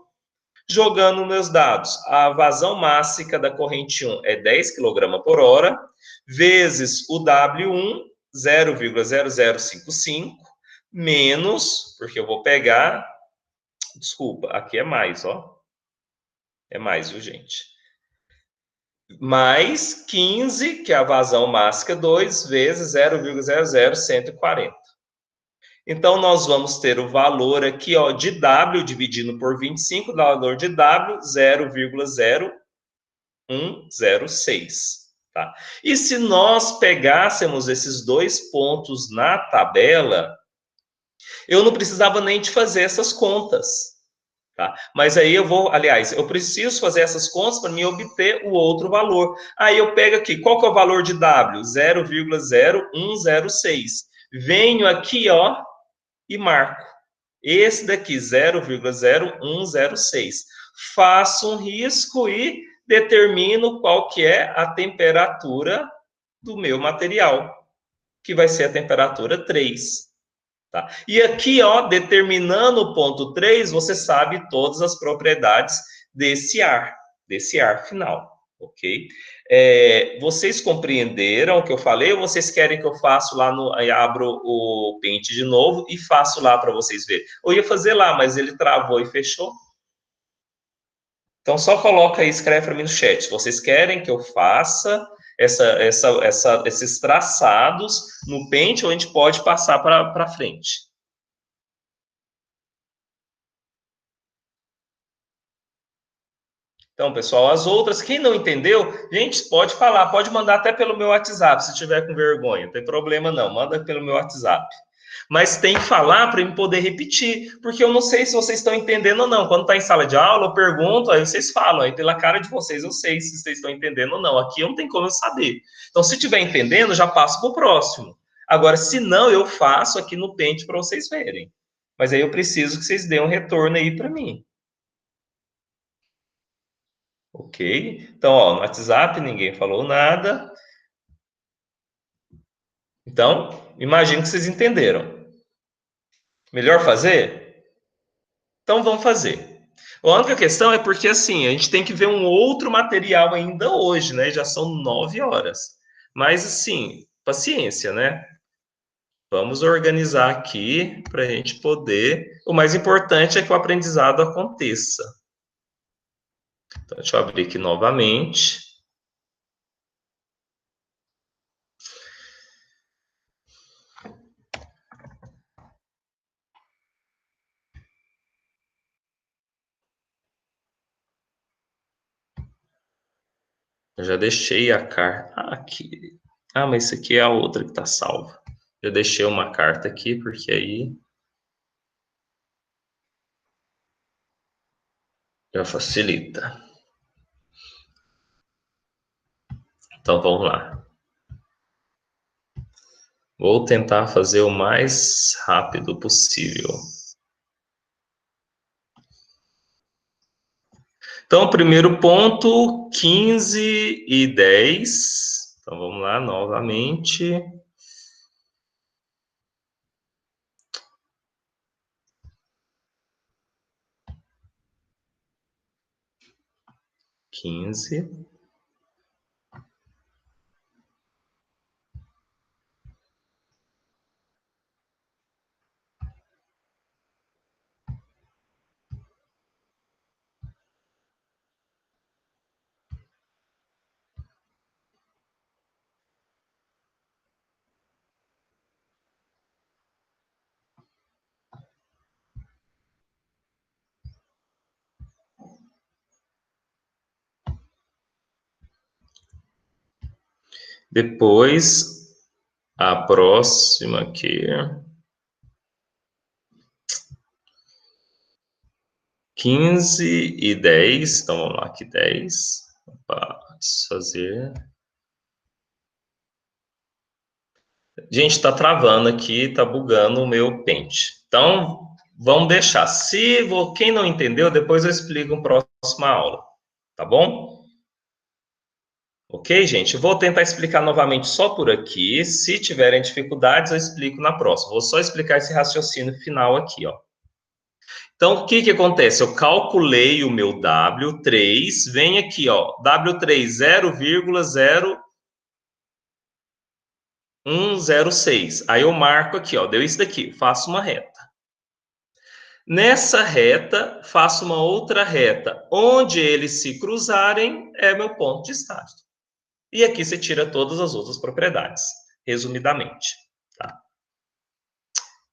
jogando meus dados. A vazão mássica da corrente 1 é 10 kg por hora, vezes o W1, 0,0055, menos, porque eu vou pegar, desculpa, aqui é mais, ó. É mais, viu, gente? Mais 15, que é a vazão mássica 2, vezes 0,00140. Então, nós vamos ter o valor aqui, ó, de W dividido por 25, valor de W, 0,0106. Tá? E se nós pegássemos esses dois pontos na tabela, eu não precisava nem de fazer essas contas. Tá? Mas aí eu vou, aliás, eu preciso fazer essas contas para me obter o outro valor. Aí eu pego aqui, qual que é o valor de W? 0,0106. Venho aqui, ó, e marco. Esse daqui, 0,0106. Faço um risco e determino qual que é a temperatura do meu material, que vai ser a temperatura 3. Tá? E aqui, ó, determinando o ponto 3, você sabe todas as propriedades desse ar final, ok? Vocês compreenderam o que eu falei ou vocês querem que eu faça lá abro o Paint de novo e faço lá para vocês verem? Eu ia fazer lá, mas ele travou e fechou. Então, só coloca aí, escreve para mim no chat. Se vocês querem que eu faça esses traçados no Paint, ou a gente pode passar para frente. Então, pessoal, as outras, quem não entendeu, gente, pode falar, pode mandar até pelo meu WhatsApp, se tiver com vergonha, não tem problema não, manda pelo meu WhatsApp. Mas tem que falar para eu poder repetir, porque eu não sei se vocês estão entendendo ou não. Quando está em sala de aula, eu pergunto, aí vocês falam, aí pela cara de vocês eu sei se vocês estão entendendo ou não. Aqui eu não tenho como eu saber. Então, se estiver entendendo, já passo para o próximo. Agora, se não, eu faço aqui no Paint para vocês verem. Mas aí eu preciso que vocês dêem um retorno aí para mim. Ok? Então, ó, no WhatsApp ninguém falou nada. Então, imagino que vocês entenderam. Melhor fazer? Então, vamos fazer. A única questão é porque, assim, a gente tem que ver um outro material ainda hoje, né? Já são 9 horas. Mas, assim, paciência, né? Vamos organizar aqui para a gente poder. O mais importante é que o aprendizado aconteça. Então, deixa eu abrir aqui novamente. Eu já deixei a carta aqui. Ah, mas isso aqui é a outra que está salva. Eu deixei uma carta aqui, porque aí já facilita. Então vamos lá. Vou tentar fazer o mais rápido possível. Então, primeiro ponto, 15 e 10. Então, vamos lá novamente. Quinze. Depois, a próxima aqui. 15 e 10. Então, vamos lá, aqui 10. Opa, desfazer. Gente, está travando aqui, está bugando o meu pente. Então, vamos deixar. Quem não entendeu, depois eu explico na próxima aula. Tá bom? Ok, gente? Eu vou tentar explicar novamente só por aqui. Se tiverem dificuldades, eu explico na próxima. Vou só explicar esse raciocínio final aqui, ó. Então, o que que acontece? Eu calculei o meu W3, vem aqui, ó, W3 0,0106. Aí eu marco aqui, ó, deu isso daqui, faço uma reta. Nessa reta, faço uma outra reta. Onde eles se cruzarem é meu ponto de estágio. E aqui você tira todas as outras propriedades, resumidamente. Tá?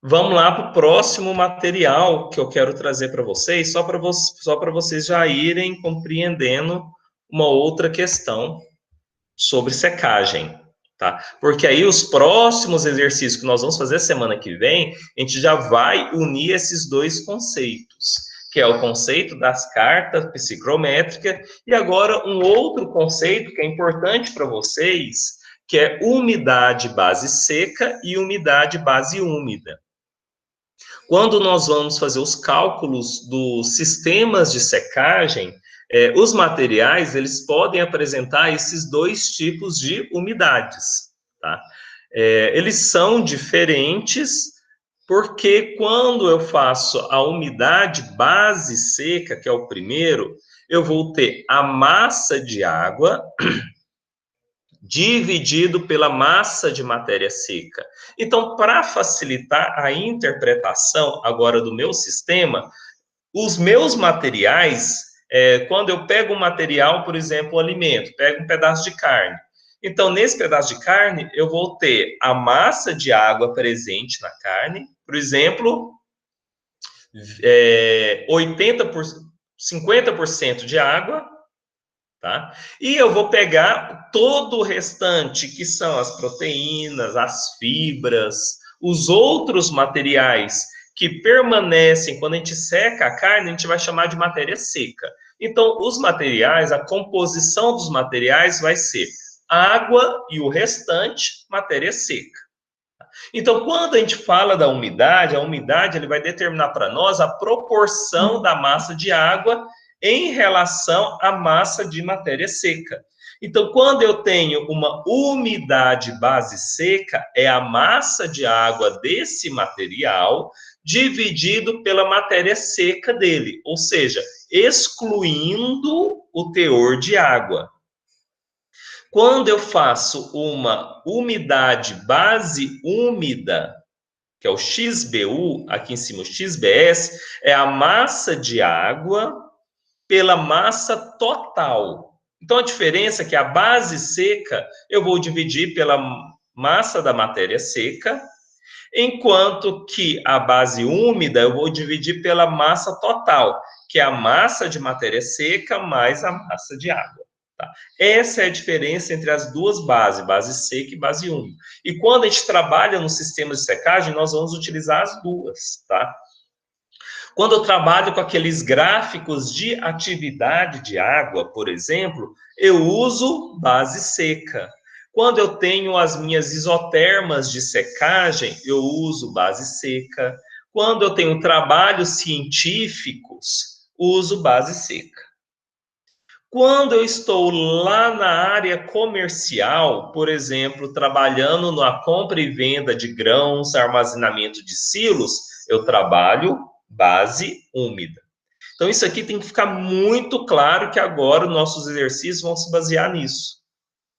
Vamos lá para o próximo material que eu quero trazer para vocês, só para vocês já irem compreendendo uma outra questão sobre secagem. Tá? Porque aí os próximos exercícios que nós vamos fazer semana que vem, a gente já vai unir esses dois conceitos, que é o conceito das cartas psicométricas e agora um outro conceito que é importante para vocês, que é umidade base seca e umidade base úmida. Quando nós vamos fazer os cálculos dos sistemas de secagem, os materiais, eles podem apresentar esses dois tipos de umidades, tá? Eles são diferentes porque quando eu faço a umidade base seca, que é o primeiro, eu vou ter a massa de água dividido pela massa de matéria seca. Então, para facilitar a interpretação agora do meu sistema, os meus materiais, quando eu pego um material, por exemplo, um alimento, pego um pedaço de carne. Então, nesse pedaço de carne, eu vou ter a massa de água presente na carne, por exemplo, 50% de água, tá? E eu vou pegar todo o restante, que são as proteínas, as fibras, os outros materiais que permanecem quando a gente seca a carne, a gente vai chamar de matéria seca. Então, os materiais, a composição dos materiais vai ser água e o restante, matéria seca. Então, quando a gente fala da umidade, a umidade ele vai determinar para nós a proporção da massa de água em relação à massa de matéria seca. Então, quando eu tenho uma umidade base seca, é a massa de água desse material dividido pela matéria seca dele, ou seja, excluindo o teor de água. Quando eu faço uma umidade base úmida, que é o XBU, aqui em cima o XBS, é a massa de água pela massa total. Então, a diferença é que a base seca eu vou dividir pela massa da matéria seca, enquanto que a base úmida eu vou dividir pela massa total, que é a massa de matéria seca mais a massa de água. Tá? Essa é a diferença entre as duas bases, base seca e base úmida. E quando a gente trabalha no sistema de secagem, nós vamos utilizar as duas, tá? Quando eu trabalho com aqueles gráficos de atividade de água, por exemplo, eu uso base seca. Quando eu tenho as minhas isotermas de secagem, eu uso base seca. Quando eu tenho trabalhos científicos, uso base seca. Quando eu estou lá na área comercial, por exemplo, trabalhando na compra e venda de grãos, armazenamento de silos, eu trabalho base úmida. Então, isso aqui tem que ficar muito claro que agora os nossos exercícios vão se basear nisso.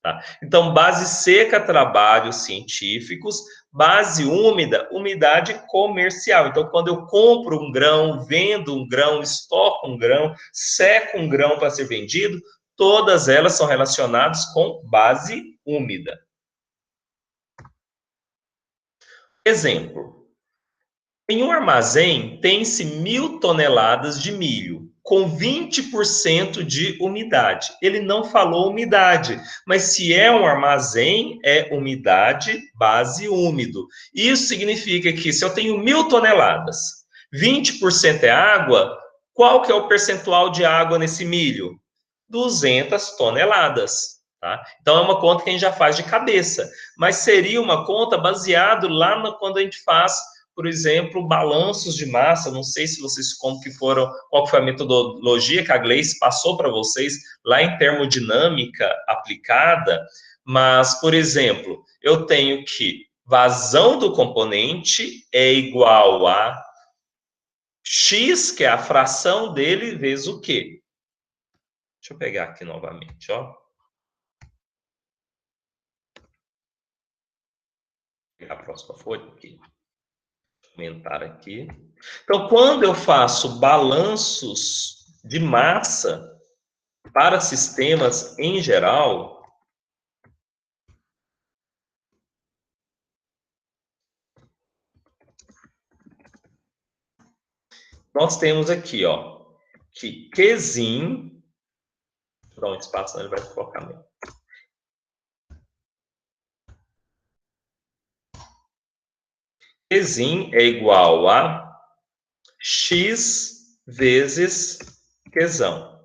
Tá? Então, base seca, trabalhos científicos, base úmida, umidade comercial. Então, quando eu compro um grão, vendo um grão, estoco um grão, seco um grão para ser vendido, todas elas são relacionadas com base úmida. Exemplo. Em um armazém, tem-se 1.000 toneladas de milho, com 20% de umidade. Ele não falou umidade, mas se é um armazém, é umidade base úmido. Isso significa que se eu tenho 1.000 toneladas, 20% é água, qual que é o percentual de água nesse milho? 200 toneladas. Tá? Então, é uma conta que a gente já faz de cabeça, mas seria uma conta baseada lá quando a gente faz, por exemplo, balanços de massa. Não sei se vocês qual foi a metodologia que a Gleice passou para vocês lá em termodinâmica aplicada, mas, por exemplo, eu tenho que vazão do componente é igual a X, que é a fração dele, vezes o quê? Deixa eu pegar aqui novamente, ó. A próxima folha aqui. Aumentar aqui. Então, quando eu faço balanços de massa para sistemas em geral, nós temos aqui, ó, que Qzin, vou dar um espaço, senão ele vai colocar mesmo. Qzin é igual a X vezes Qzão.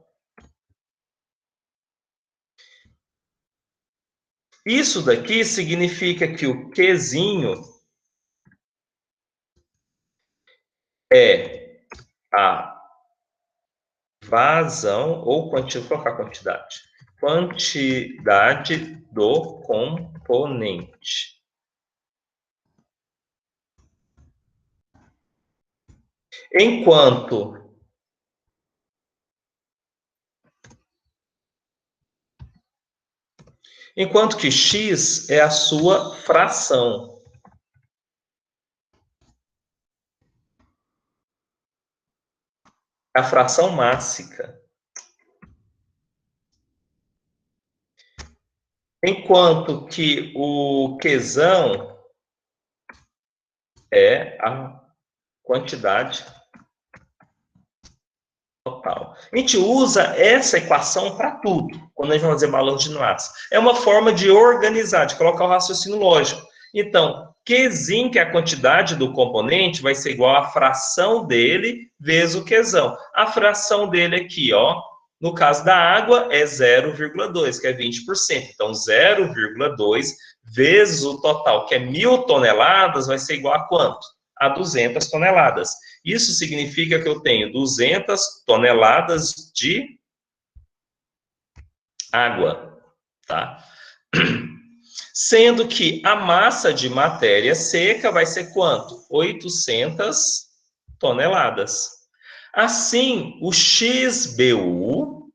Isso daqui significa que o Qzinho é a vazão, ou colocar quantidade. Quantidade do componente. Enquanto que X é a sua fração. A fração mássica. Enquanto que o Qzão é a quantidade total. A gente usa essa equação para tudo, quando a gente vai fazer balanço de massa. É uma forma de organizar, de colocar o raciocínio lógico. Então, Qzin, que é a quantidade do componente, vai ser igual à fração dele vezes o Qzão. A fração dele aqui, ó, no caso da água, é 0,2, que é 20%. Então, 0,2 vezes o total, que é 1.000 toneladas, vai ser igual a quanto? A 200 toneladas. Isso significa que eu tenho 200 toneladas de água, tá? Sendo que a massa de matéria seca vai ser quanto? 800 toneladas. Assim, o XBU,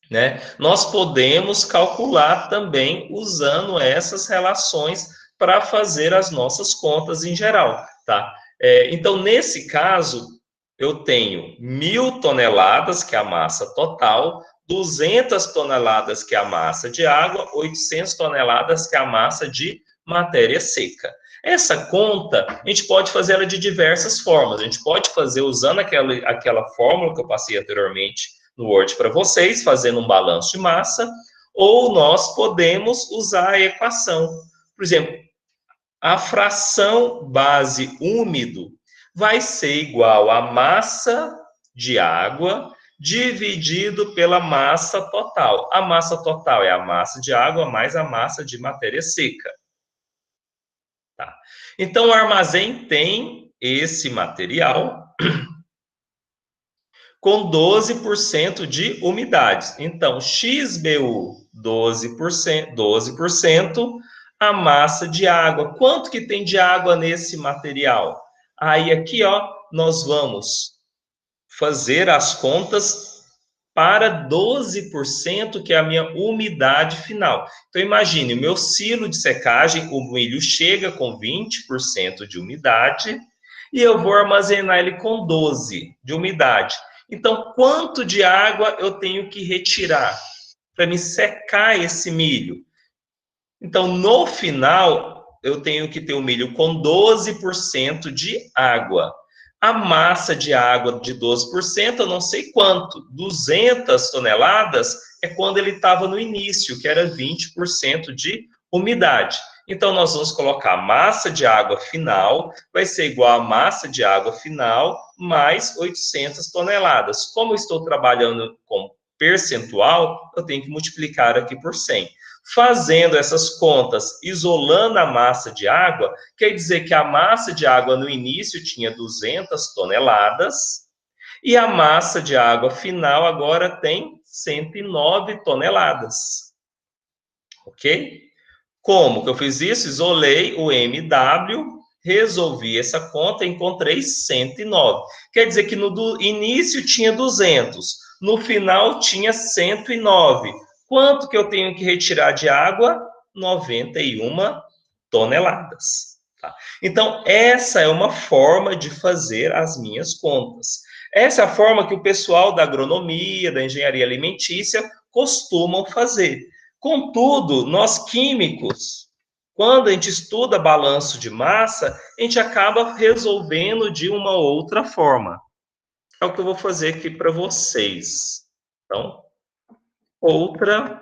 né, nós podemos calcular também usando essas relações para fazer as nossas contas em geral, tá? Então, nesse caso, eu tenho 1.000 toneladas, que é a massa total, 200 toneladas, que é a massa de água, 800 toneladas, que é a massa de matéria seca. Essa conta, a gente pode fazer ela de diversas formas. A gente pode fazer usando aquela fórmula que eu passei anteriormente no Word para vocês, fazendo um balanço de massa, ou nós podemos usar a equação. Por exemplo, a fração base úmido vai ser igual à massa de água dividido pela massa total. A massa total é a massa de água mais a massa de matéria seca. Tá? Então, o armazém tem esse material com 12% de umidade. Então, XBU, 12%, a massa de água. Quanto que tem de água nesse material? Aí, aqui, ó, nós vamos fazer as contas para 12%, que é a minha umidade final. Então, imagine, o meu silo de secagem, o milho chega com 20% de umidade e eu vou armazenar ele com 12% de umidade. Então, quanto de água eu tenho que retirar para me secar esse milho? Então, no final, eu tenho que ter o milho com 12% de água. A massa de água de 12%, eu não sei quanto, 200 toneladas é quando ele estava no início, que era 20% de umidade. Então, nós vamos colocar a massa de água final, vai ser igual a massa de água final mais 800 toneladas. Como eu estou trabalhando com percentual, eu tenho que multiplicar aqui por 100. Fazendo essas contas, isolando a massa de água, quer dizer que a massa de água no início tinha 200 toneladas e a massa de água final agora tem 109 toneladas. Ok? Como que eu fiz isso? Isolei o MW, resolvi essa conta e encontrei 109. Quer dizer que no início tinha 200, no final tinha 109. Quanto que eu tenho que retirar de água? 91 toneladas. Tá? Então, essa é uma forma de fazer as minhas contas. Essa é a forma que o pessoal da agronomia, da engenharia alimentícia, costumam fazer. Contudo, nós químicos, quando a gente estuda balanço de massa, a gente acaba resolvendo de uma outra forma. É o que eu vou fazer aqui para vocês. Então, outra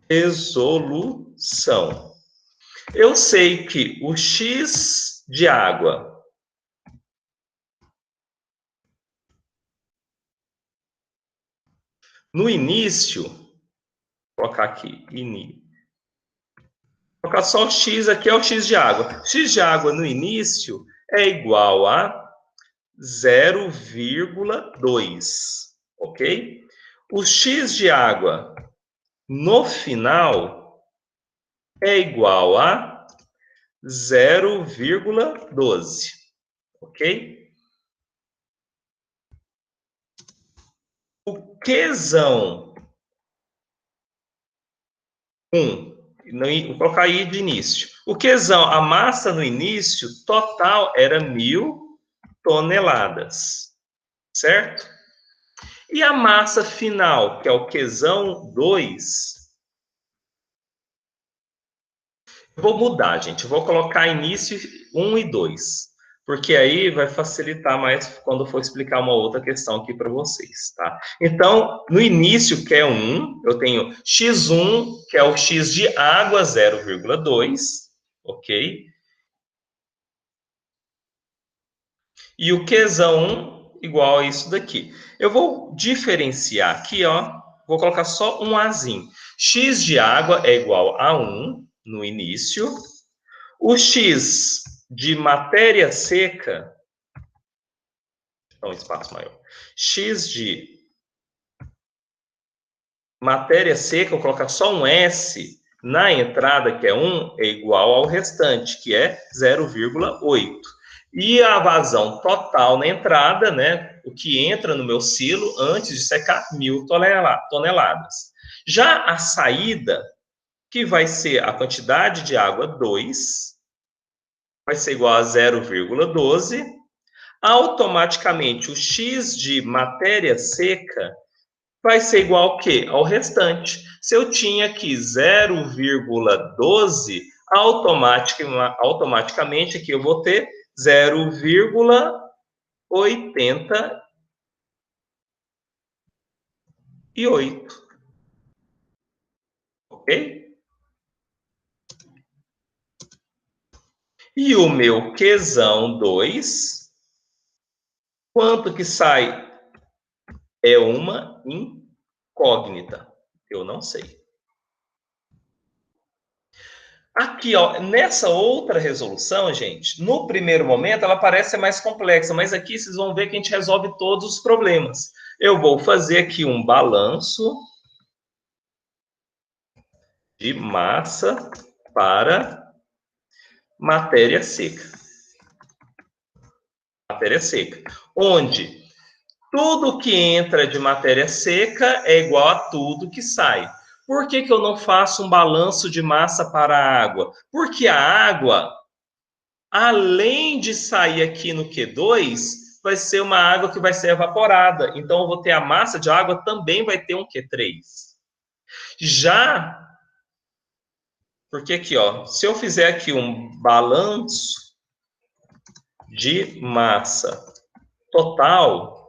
resolução. Eu sei que o X de água no início, vou colocar aqui, colocar só o X aqui, é o X de água. X de água no início é igual a 0,2, ok? O X de água no final é igual a 0,12, ok? O Qzão 1, vou colocar aí de início. O Qzão, a massa no início total era 1.000 toneladas, certo? E a massa final, que é o Qzão 2, vou mudar, gente. Vou colocar início 1 e 2, porque aí vai facilitar mais quando eu for explicar uma outra questão aqui para vocês, tá? Então, no início, que é 1, eu tenho x1, que é o x de água, 0,2, ok? E o Qzão 1 igual a isso daqui. Eu vou diferenciar aqui, ó. Vou colocar só um Azinho. X de água é igual a 1 no início. O X de matéria seca, um espaço maior. X de matéria seca, eu colocar só um S na entrada, que é 1, é igual ao restante, que é 0,8. E a vazão total na entrada, né, o que entra no meu silo antes de secar, 1.000 toneladas. Já a saída, que vai ser a quantidade de água 2, vai ser igual a 0,12. Automaticamente, o X de matéria seca vai ser igual ao quê? Ao restante. Se eu tinha aqui 0,12, automaticamente aqui eu vou ter 0,88. Ok? E o meu Qzão 2, quanto que sai É uma incógnita. Eu não sei. Aqui, ó, nessa outra resolução, gente, no primeiro momento ela parece ser mais complexa, mas aqui vocês vão ver que a gente resolve todos os problemas. Eu vou fazer aqui um balanço de massa para matéria seca. Matéria seca. Onde tudo que entra de matéria seca é igual a tudo que sai. Por que eu não faço um balanço de massa para a água? Porque a água, além de sair aqui no Q2, vai ser uma água que vai ser evaporada. Então, eu vou ter a massa de água, também vai ter um Q3. Já, porque aqui, ó, se eu fizer aqui um balanço de massa total,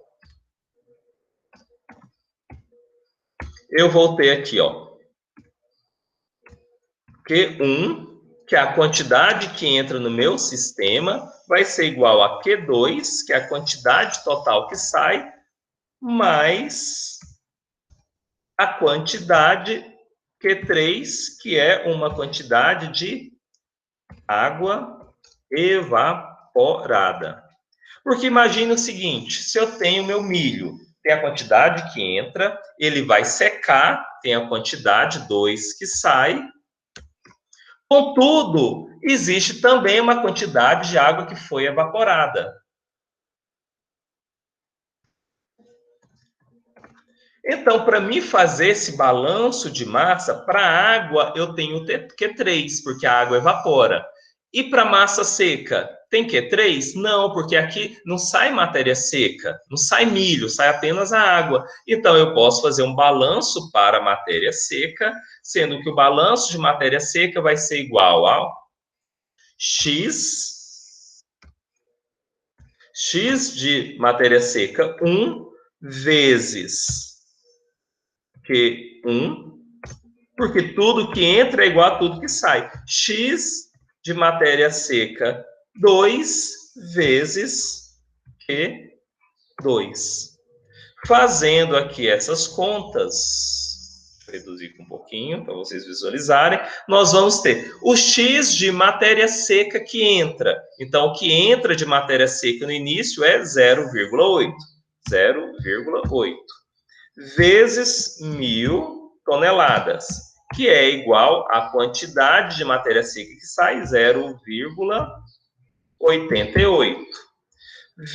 eu vou ter aqui, ó, Q1, que é a quantidade que entra no meu sistema, vai ser igual a Q2, que é a quantidade total que sai, mais a quantidade Q3, que é uma quantidade de água evaporada. Porque imagine o seguinte, se eu tenho meu milho, tem a quantidade que entra, ele vai secar, tem a quantidade 2 que sai. Contudo, existe também uma quantidade de água que foi evaporada. Então, para mim fazer esse balanço de massa, para a água eu tenho Q3, porque a água evapora. E para massa seca, tem Q3? Não, porque aqui não sai matéria seca, não sai milho, sai apenas a água. Então, eu posso fazer um balanço para a matéria seca, sendo que o balanço de matéria seca vai ser igual a X de matéria seca 1 vezes Q1, porque tudo que entra é igual a tudo que sai. X de matéria seca 2 vezes Q2. Fazendo aqui essas contas, vou reduzir um pouquinho para vocês visualizarem, nós vamos ter o X de matéria seca que entra. Então, o que entra de matéria seca no início é 0,8. 0,8 vezes 1.000 toneladas, que é igual à quantidade de matéria seca que sai, 0,88,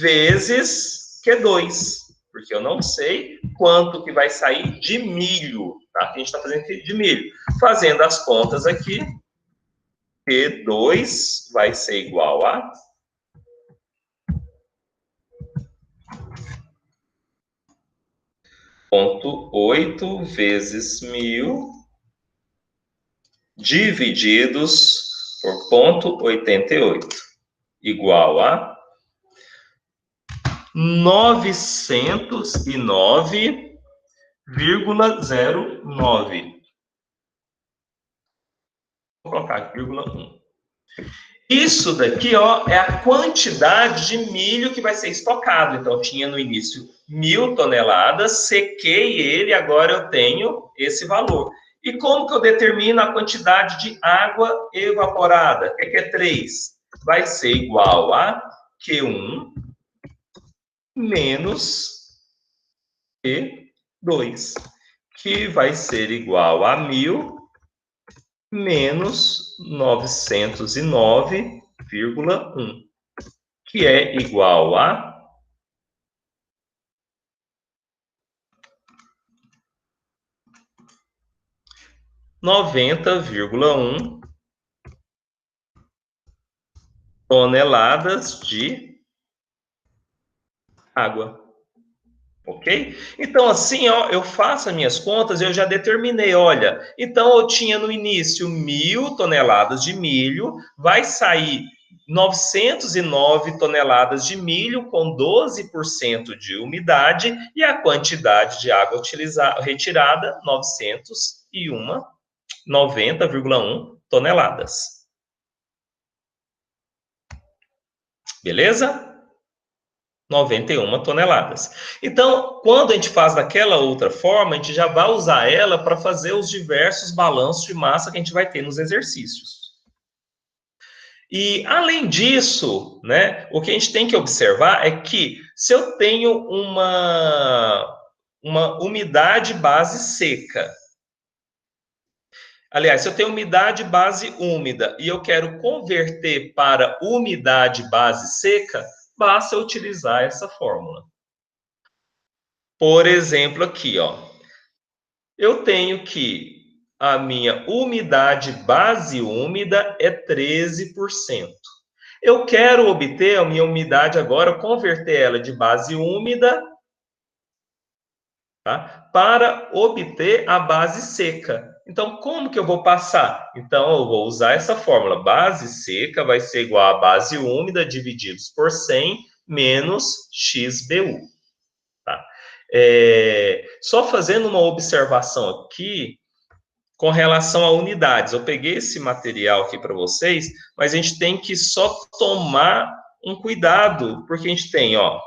vezes Q2, porque eu não sei quanto que vai sair de milho, tá? A gente está fazendo aqui de milho. Fazendo as contas aqui, Q2 vai ser igual a 0,8 vezes 1.000 divididos por 0,88, igual a 909,09. Vou colocar aqui, 1. Isso daqui, ó, é a quantidade de milho que vai ser estocado. Então, tinha no início 1.000 toneladas, sequei ele, agora eu tenho esse valor. E como que eu determino a quantidade de água evaporada? Que é 3? Vai ser igual a Q1 menos Q2, que vai ser igual a 1.000 menos 909,1, que é igual a 90,1 toneladas de água. Ok? Então, assim, ó, eu faço as minhas contas e eu já determinei, olha, então eu tinha no início 1.000 toneladas de milho, vai sair 909 toneladas de milho com 12% de umidade e a quantidade de água retirada, 90,1 toneladas. Beleza? 91 toneladas. Então, quando a gente faz daquela outra forma, a gente já vai usar ela para fazer os diversos balanços de massa que a gente vai ter nos exercícios. E, além disso, né, o que a gente tem que observar é que se eu tenho uma umidade base seca, aliás, se eu tenho umidade base úmida e eu quero converter para umidade base seca, basta utilizar essa fórmula. Por exemplo, aqui, ó, eu tenho que a minha umidade base úmida é 13%. Eu quero obter a minha umidade agora, converter ela de base úmida, tá, para obter a base seca. Então, como que eu vou passar? Então, eu vou usar essa fórmula. Base seca vai ser igual a base úmida divididos por 100 menos XBU. Tá? Só fazendo uma observação aqui com relação a unidades. Eu peguei esse material aqui para vocês, mas a gente tem que só tomar um cuidado, porque a gente tem, ó,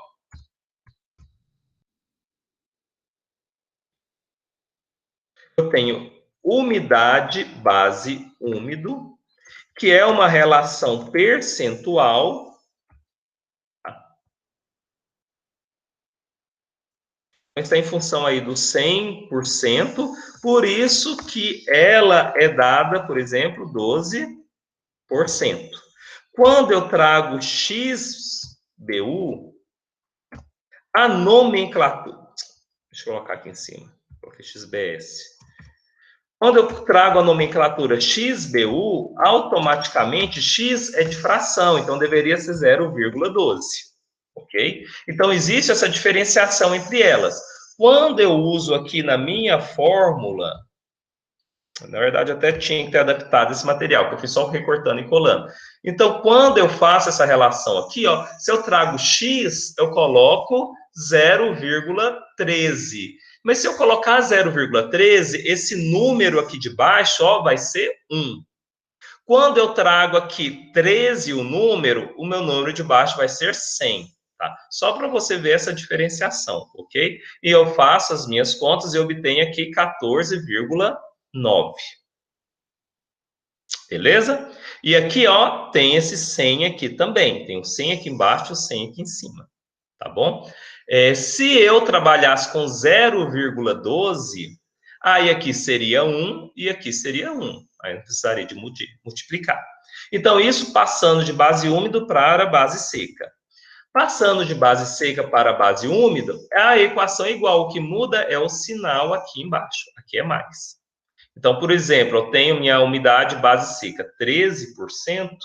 eu tenho umidade base úmido, que é uma relação percentual. Está em função aí do 100%, por isso que ela é dada, por exemplo, 12%. Quando eu trago XBU, a nomenclatura... Deixa eu colocar aqui em cima. Coloquei XBS. Quando eu trago a nomenclatura XBU, automaticamente X é de fração, então deveria ser 0,12. Ok? Então, existe essa diferenciação entre elas. Quando eu uso aqui na minha fórmula, na verdade, até tinha que ter adaptado esse material, porque eu fiz só recortando e colando. Então, quando eu faço essa relação aqui, ó, se eu trago X, eu coloco 0,13. Mas se eu colocar 0,13, esse número aqui de baixo, ó, vai ser 1. Quando eu trago aqui 13 o meu número de baixo vai ser 100. Tá? Só para você ver essa diferenciação, ok? E eu faço as minhas contas e obtenho aqui 14,9. Beleza? E aqui, ó, tem esse 100 aqui também. Tem o 100 aqui embaixo e o 100 aqui em cima. Tá bom? Se eu trabalhasse com 0,12, aí aqui seria 1 e aqui seria 1. Aí eu precisaria de multiplicar. Então, isso passando de base úmida para base seca. Passando de base seca para base úmida, a equação é igual. O que muda é o sinal aqui embaixo. Aqui é mais. Então, por exemplo, eu tenho minha umidade base seca 13%,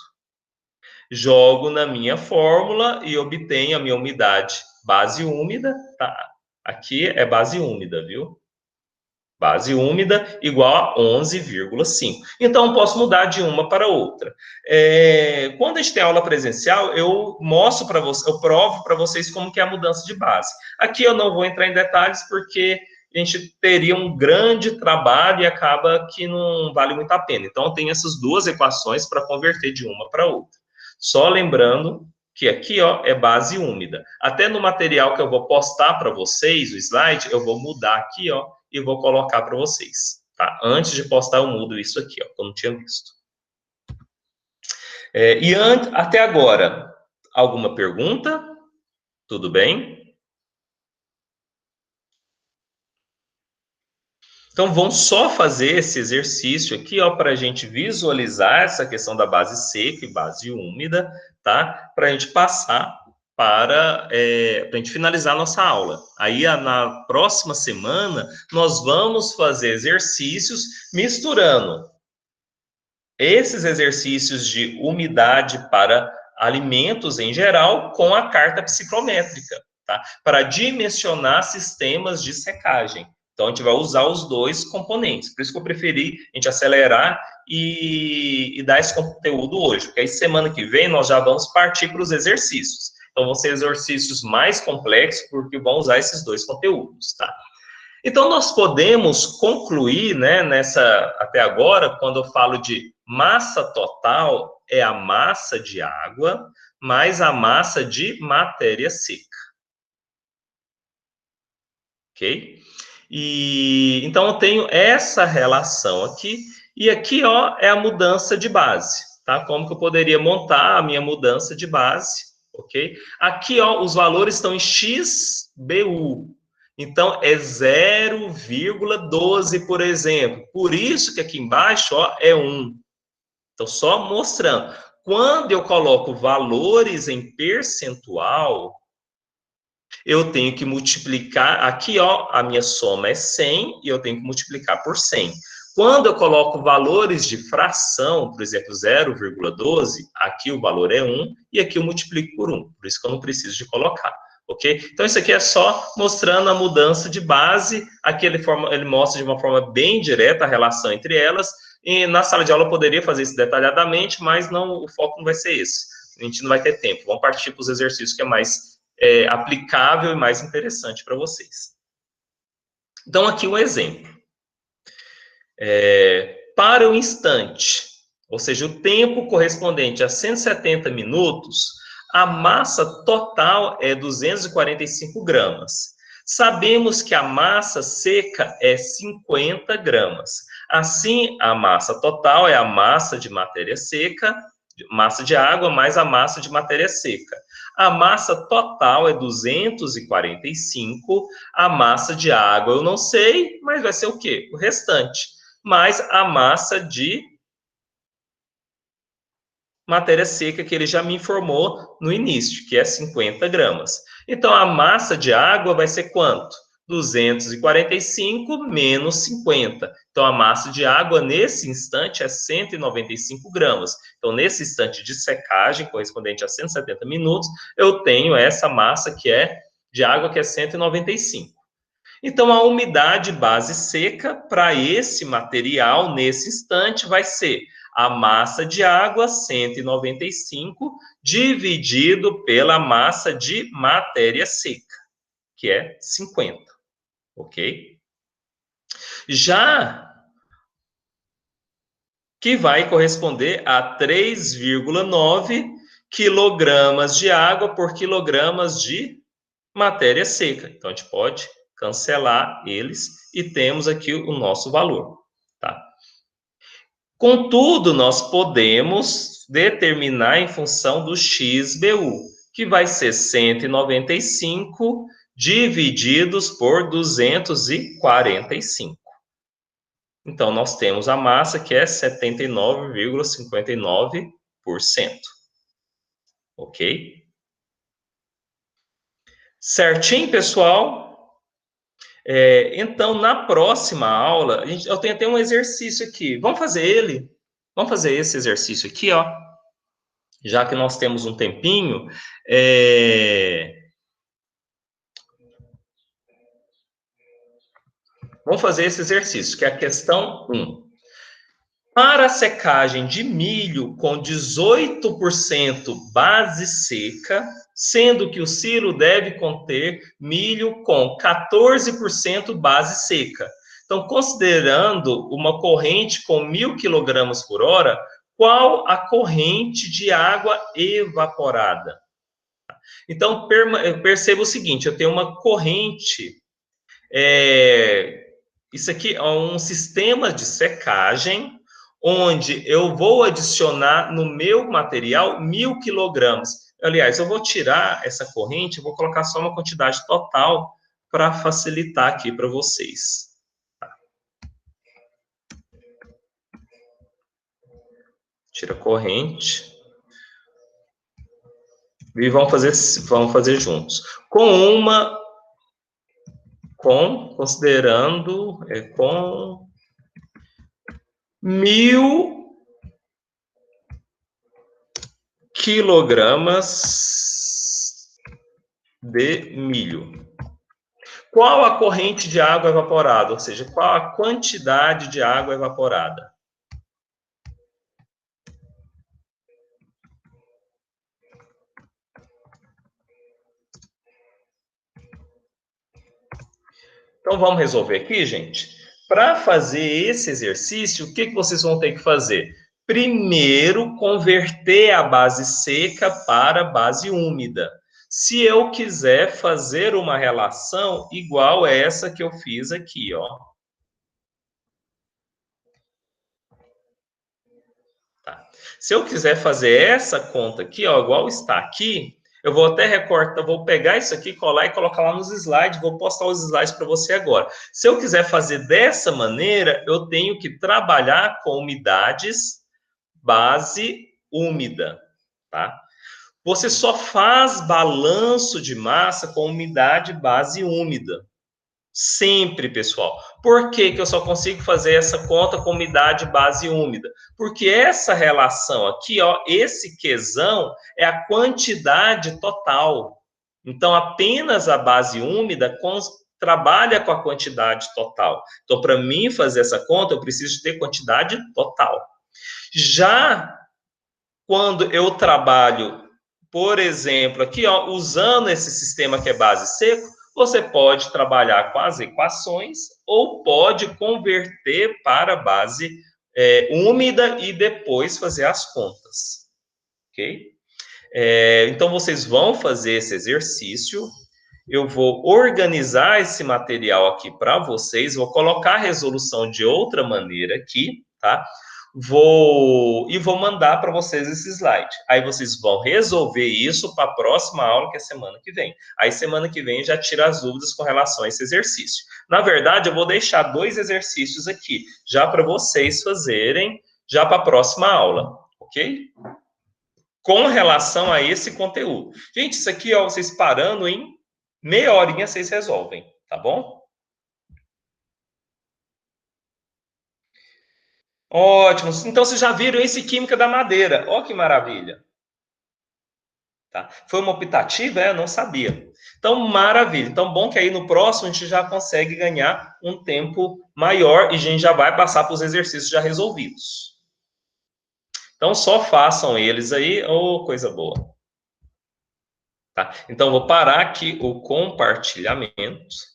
jogo na minha fórmula e obtenho a minha umidade base úmida, tá? Aqui é base úmida, viu? Base úmida igual a 11,5. Então, eu posso mudar de uma para outra. Quando a gente tem aula presencial, eu mostro para vocês, eu provo para vocês como que é a mudança de base. Aqui eu não vou entrar em detalhes, porque a gente teria um grande trabalho e acaba que não vale muito a pena. Então, tem essas duas equações para converter de uma para outra. Só lembrando que aqui, ó, é base úmida. Até no material que eu vou postar para vocês, o slide, eu vou mudar aqui, ó, e vou colocar para vocês, tá? Antes de postar, eu mudo isso aqui, ó, que eu não tinha visto. Até agora, alguma pergunta? Tudo bem? Então, vamos só fazer esse exercício aqui, ó, para a gente visualizar essa questão da base seca e base úmida, tá? Para a gente passar para a gente finalizar a nossa aula. Aí, na próxima semana, nós vamos fazer exercícios misturando esses exercícios de umidade para alimentos em geral com a carta psicométrica, tá? Para dimensionar sistemas de secagem. Então, a gente vai usar os dois componentes. Por isso que eu preferi a gente acelerar e dar esse conteúdo hoje. Porque aí, semana que vem, nós já vamos partir para os exercícios. Então, vão ser exercícios mais complexos, porque vão usar esses dois conteúdos, tá? Então, nós podemos concluir, né, até agora, quando eu falo de massa total, é a massa de água mais a massa de matéria seca. ok? E então eu tenho essa relação aqui, e aqui, ó, é a mudança de base, tá? Como que eu poderia montar a minha mudança de base, ok? Aqui, ó, os valores estão em XBU. Então, é 0,12, por exemplo. Por isso que aqui embaixo, ó, é 1. Então, só mostrando. Quando eu coloco valores em percentual, eu tenho que multiplicar, aqui, ó, a minha soma é 100 e eu tenho que multiplicar por 100. Quando eu coloco valores de fração, por exemplo, 0,12, aqui o valor é 1 e aqui eu multiplico por 1. Por isso que eu não preciso de colocar, ok? Então, isso aqui é só mostrando a mudança de base. Aqui ele mostra de uma forma bem direta a relação entre elas. E na sala de aula eu poderia fazer isso detalhadamente, mas não, o foco não vai ser esse. A gente não vai ter tempo. Vamos partir para os exercícios que é mais aplicável e mais interessante para vocês. Então, aqui um exemplo. Para o instante, ou seja, o tempo correspondente a 170 minutos, a massa total é 245 gramas. Sabemos que a massa seca é 50 gramas. Assim, a massa total é a massa de matéria seca, massa de água, mais a massa de matéria seca. A massa total é 245, a massa de água eu não sei, mas vai ser o quê? O restante. Mais a massa de matéria seca que ele já me informou no início, que é 50 gramas. Então, a massa de água vai ser quanto? 245 menos 50. Então, a massa de água, nesse instante, é 195 gramas. Então, nesse instante de secagem, correspondente a 170 minutos, eu tenho essa massa que é de água, que é 195. Então, a umidade base seca para esse material, nesse instante, vai ser a massa de água, 195, dividido pela massa de matéria seca, que é 50, ok? Já que vai corresponder a 3,9 quilogramas de água por quilogramas de matéria seca. Então, a gente pode cancelar eles e temos aqui o nosso valor, tá? Contudo, nós podemos determinar em função do XBU, que vai ser 195 divididos por 245. Então, nós temos a massa que é 79,59%. Ok? Certinho, pessoal? Então, na próxima aula, eu tenho até um exercício aqui. Vamos fazer ele? Vamos fazer esse exercício aqui, ó. Já que nós temos um tempinho. Vamos fazer esse exercício, que é a questão 1. Para a secagem de milho com 18% base seca, sendo que o silo deve conter milho com 14% base seca. Então, considerando uma corrente com 1.000 kg por hora, qual a corrente de água evaporada? Então, perceba o seguinte, eu tenho uma corrente, isso aqui é um sistema de secagem, onde eu vou adicionar no meu material 1.000 kg. Aliás, eu vou tirar essa corrente, eu vou colocar só uma quantidade total para facilitar aqui para vocês. Tá. Tira a corrente. E vamos fazer juntos. Considerando, com 1.000 quilogramas de milho. Qual a corrente de água evaporada? Ou seja, qual a quantidade de água evaporada? Então, vamos resolver aqui, gente? Para fazer esse exercício, o que vocês vão ter que fazer? Primeiro, converter a base seca para a base úmida. Se eu quiser fazer uma relação igual a essa que eu fiz aqui, ó. Tá. Se eu quiser fazer essa conta aqui, ó, igual está aqui, eu vou até recortar, vou pegar isso aqui, colar e colocar lá nos slides, vou postar os slides para você agora. Se eu quiser fazer dessa maneira, eu tenho que trabalhar com umidades base úmida, tá? Você só faz balanço de massa com umidade base úmida. Sempre, pessoal. Por que que eu só consigo fazer essa conta com umidade base úmida? Porque essa relação aqui, ó, esse Qzão é a quantidade total. Então, apenas a base úmida trabalha com a quantidade total. Então, para mim fazer essa conta, eu preciso ter quantidade total. Já quando eu trabalho, por exemplo, aqui, ó, usando esse sistema que é base seco, você pode trabalhar com as equações ou pode converter para base úmida e depois fazer as contas, ok? Então, vocês vão fazer esse exercício. Eu vou organizar esse material aqui para vocês, vou colocar a resolução de outra maneira aqui, tá? Vou mandar para vocês esse slide. Aí vocês vão resolver isso para a próxima aula, que é semana que vem. Aí semana que vem já tira as dúvidas com relação a esse exercício. Na verdade, eu vou deixar 2 exercícios aqui, já para vocês fazerem, já para a próxima aula, ok? Com relação a esse conteúdo. Gente, isso aqui, ó, vocês parando em meia horinha, vocês resolvem, tá bom? Ótimo. Então, vocês já viram esse Química da Madeira. Ó, que maravilha. Tá? Foi uma optativa? Eu não sabia. Então, maravilha. Então, bom que aí no próximo a gente já consegue ganhar um tempo maior e a gente já vai passar para os exercícios já resolvidos. Então, só façam eles aí. Oh, coisa boa. Tá? Então, vou parar aqui o compartilhamento.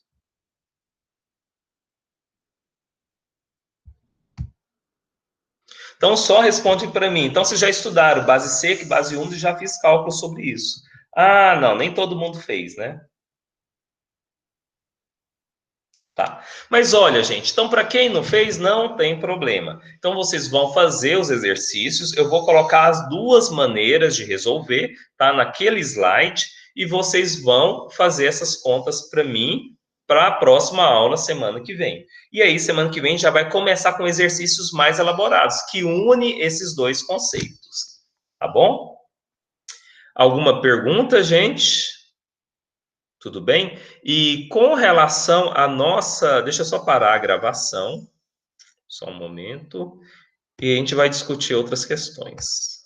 Então, só responde para mim. Então, vocês já estudaram base seca e base úmida e já fiz cálculo sobre isso. Ah, não, nem todo mundo fez, né? Tá. Mas olha, gente, então para quem não fez, não tem problema. Então vocês vão fazer os exercícios, eu vou colocar as 2 maneiras de resolver, tá? Naquele slide, e vocês vão fazer essas contas para mim, para a próxima aula, semana que vem. E aí, semana que vem, já vai começar com exercícios mais elaborados, que une esses 2 conceitos. Tá bom? Alguma pergunta, gente? Tudo bem? E com relação à nossa. Deixa eu só parar a gravação, só um momento, e a gente vai discutir outras questões.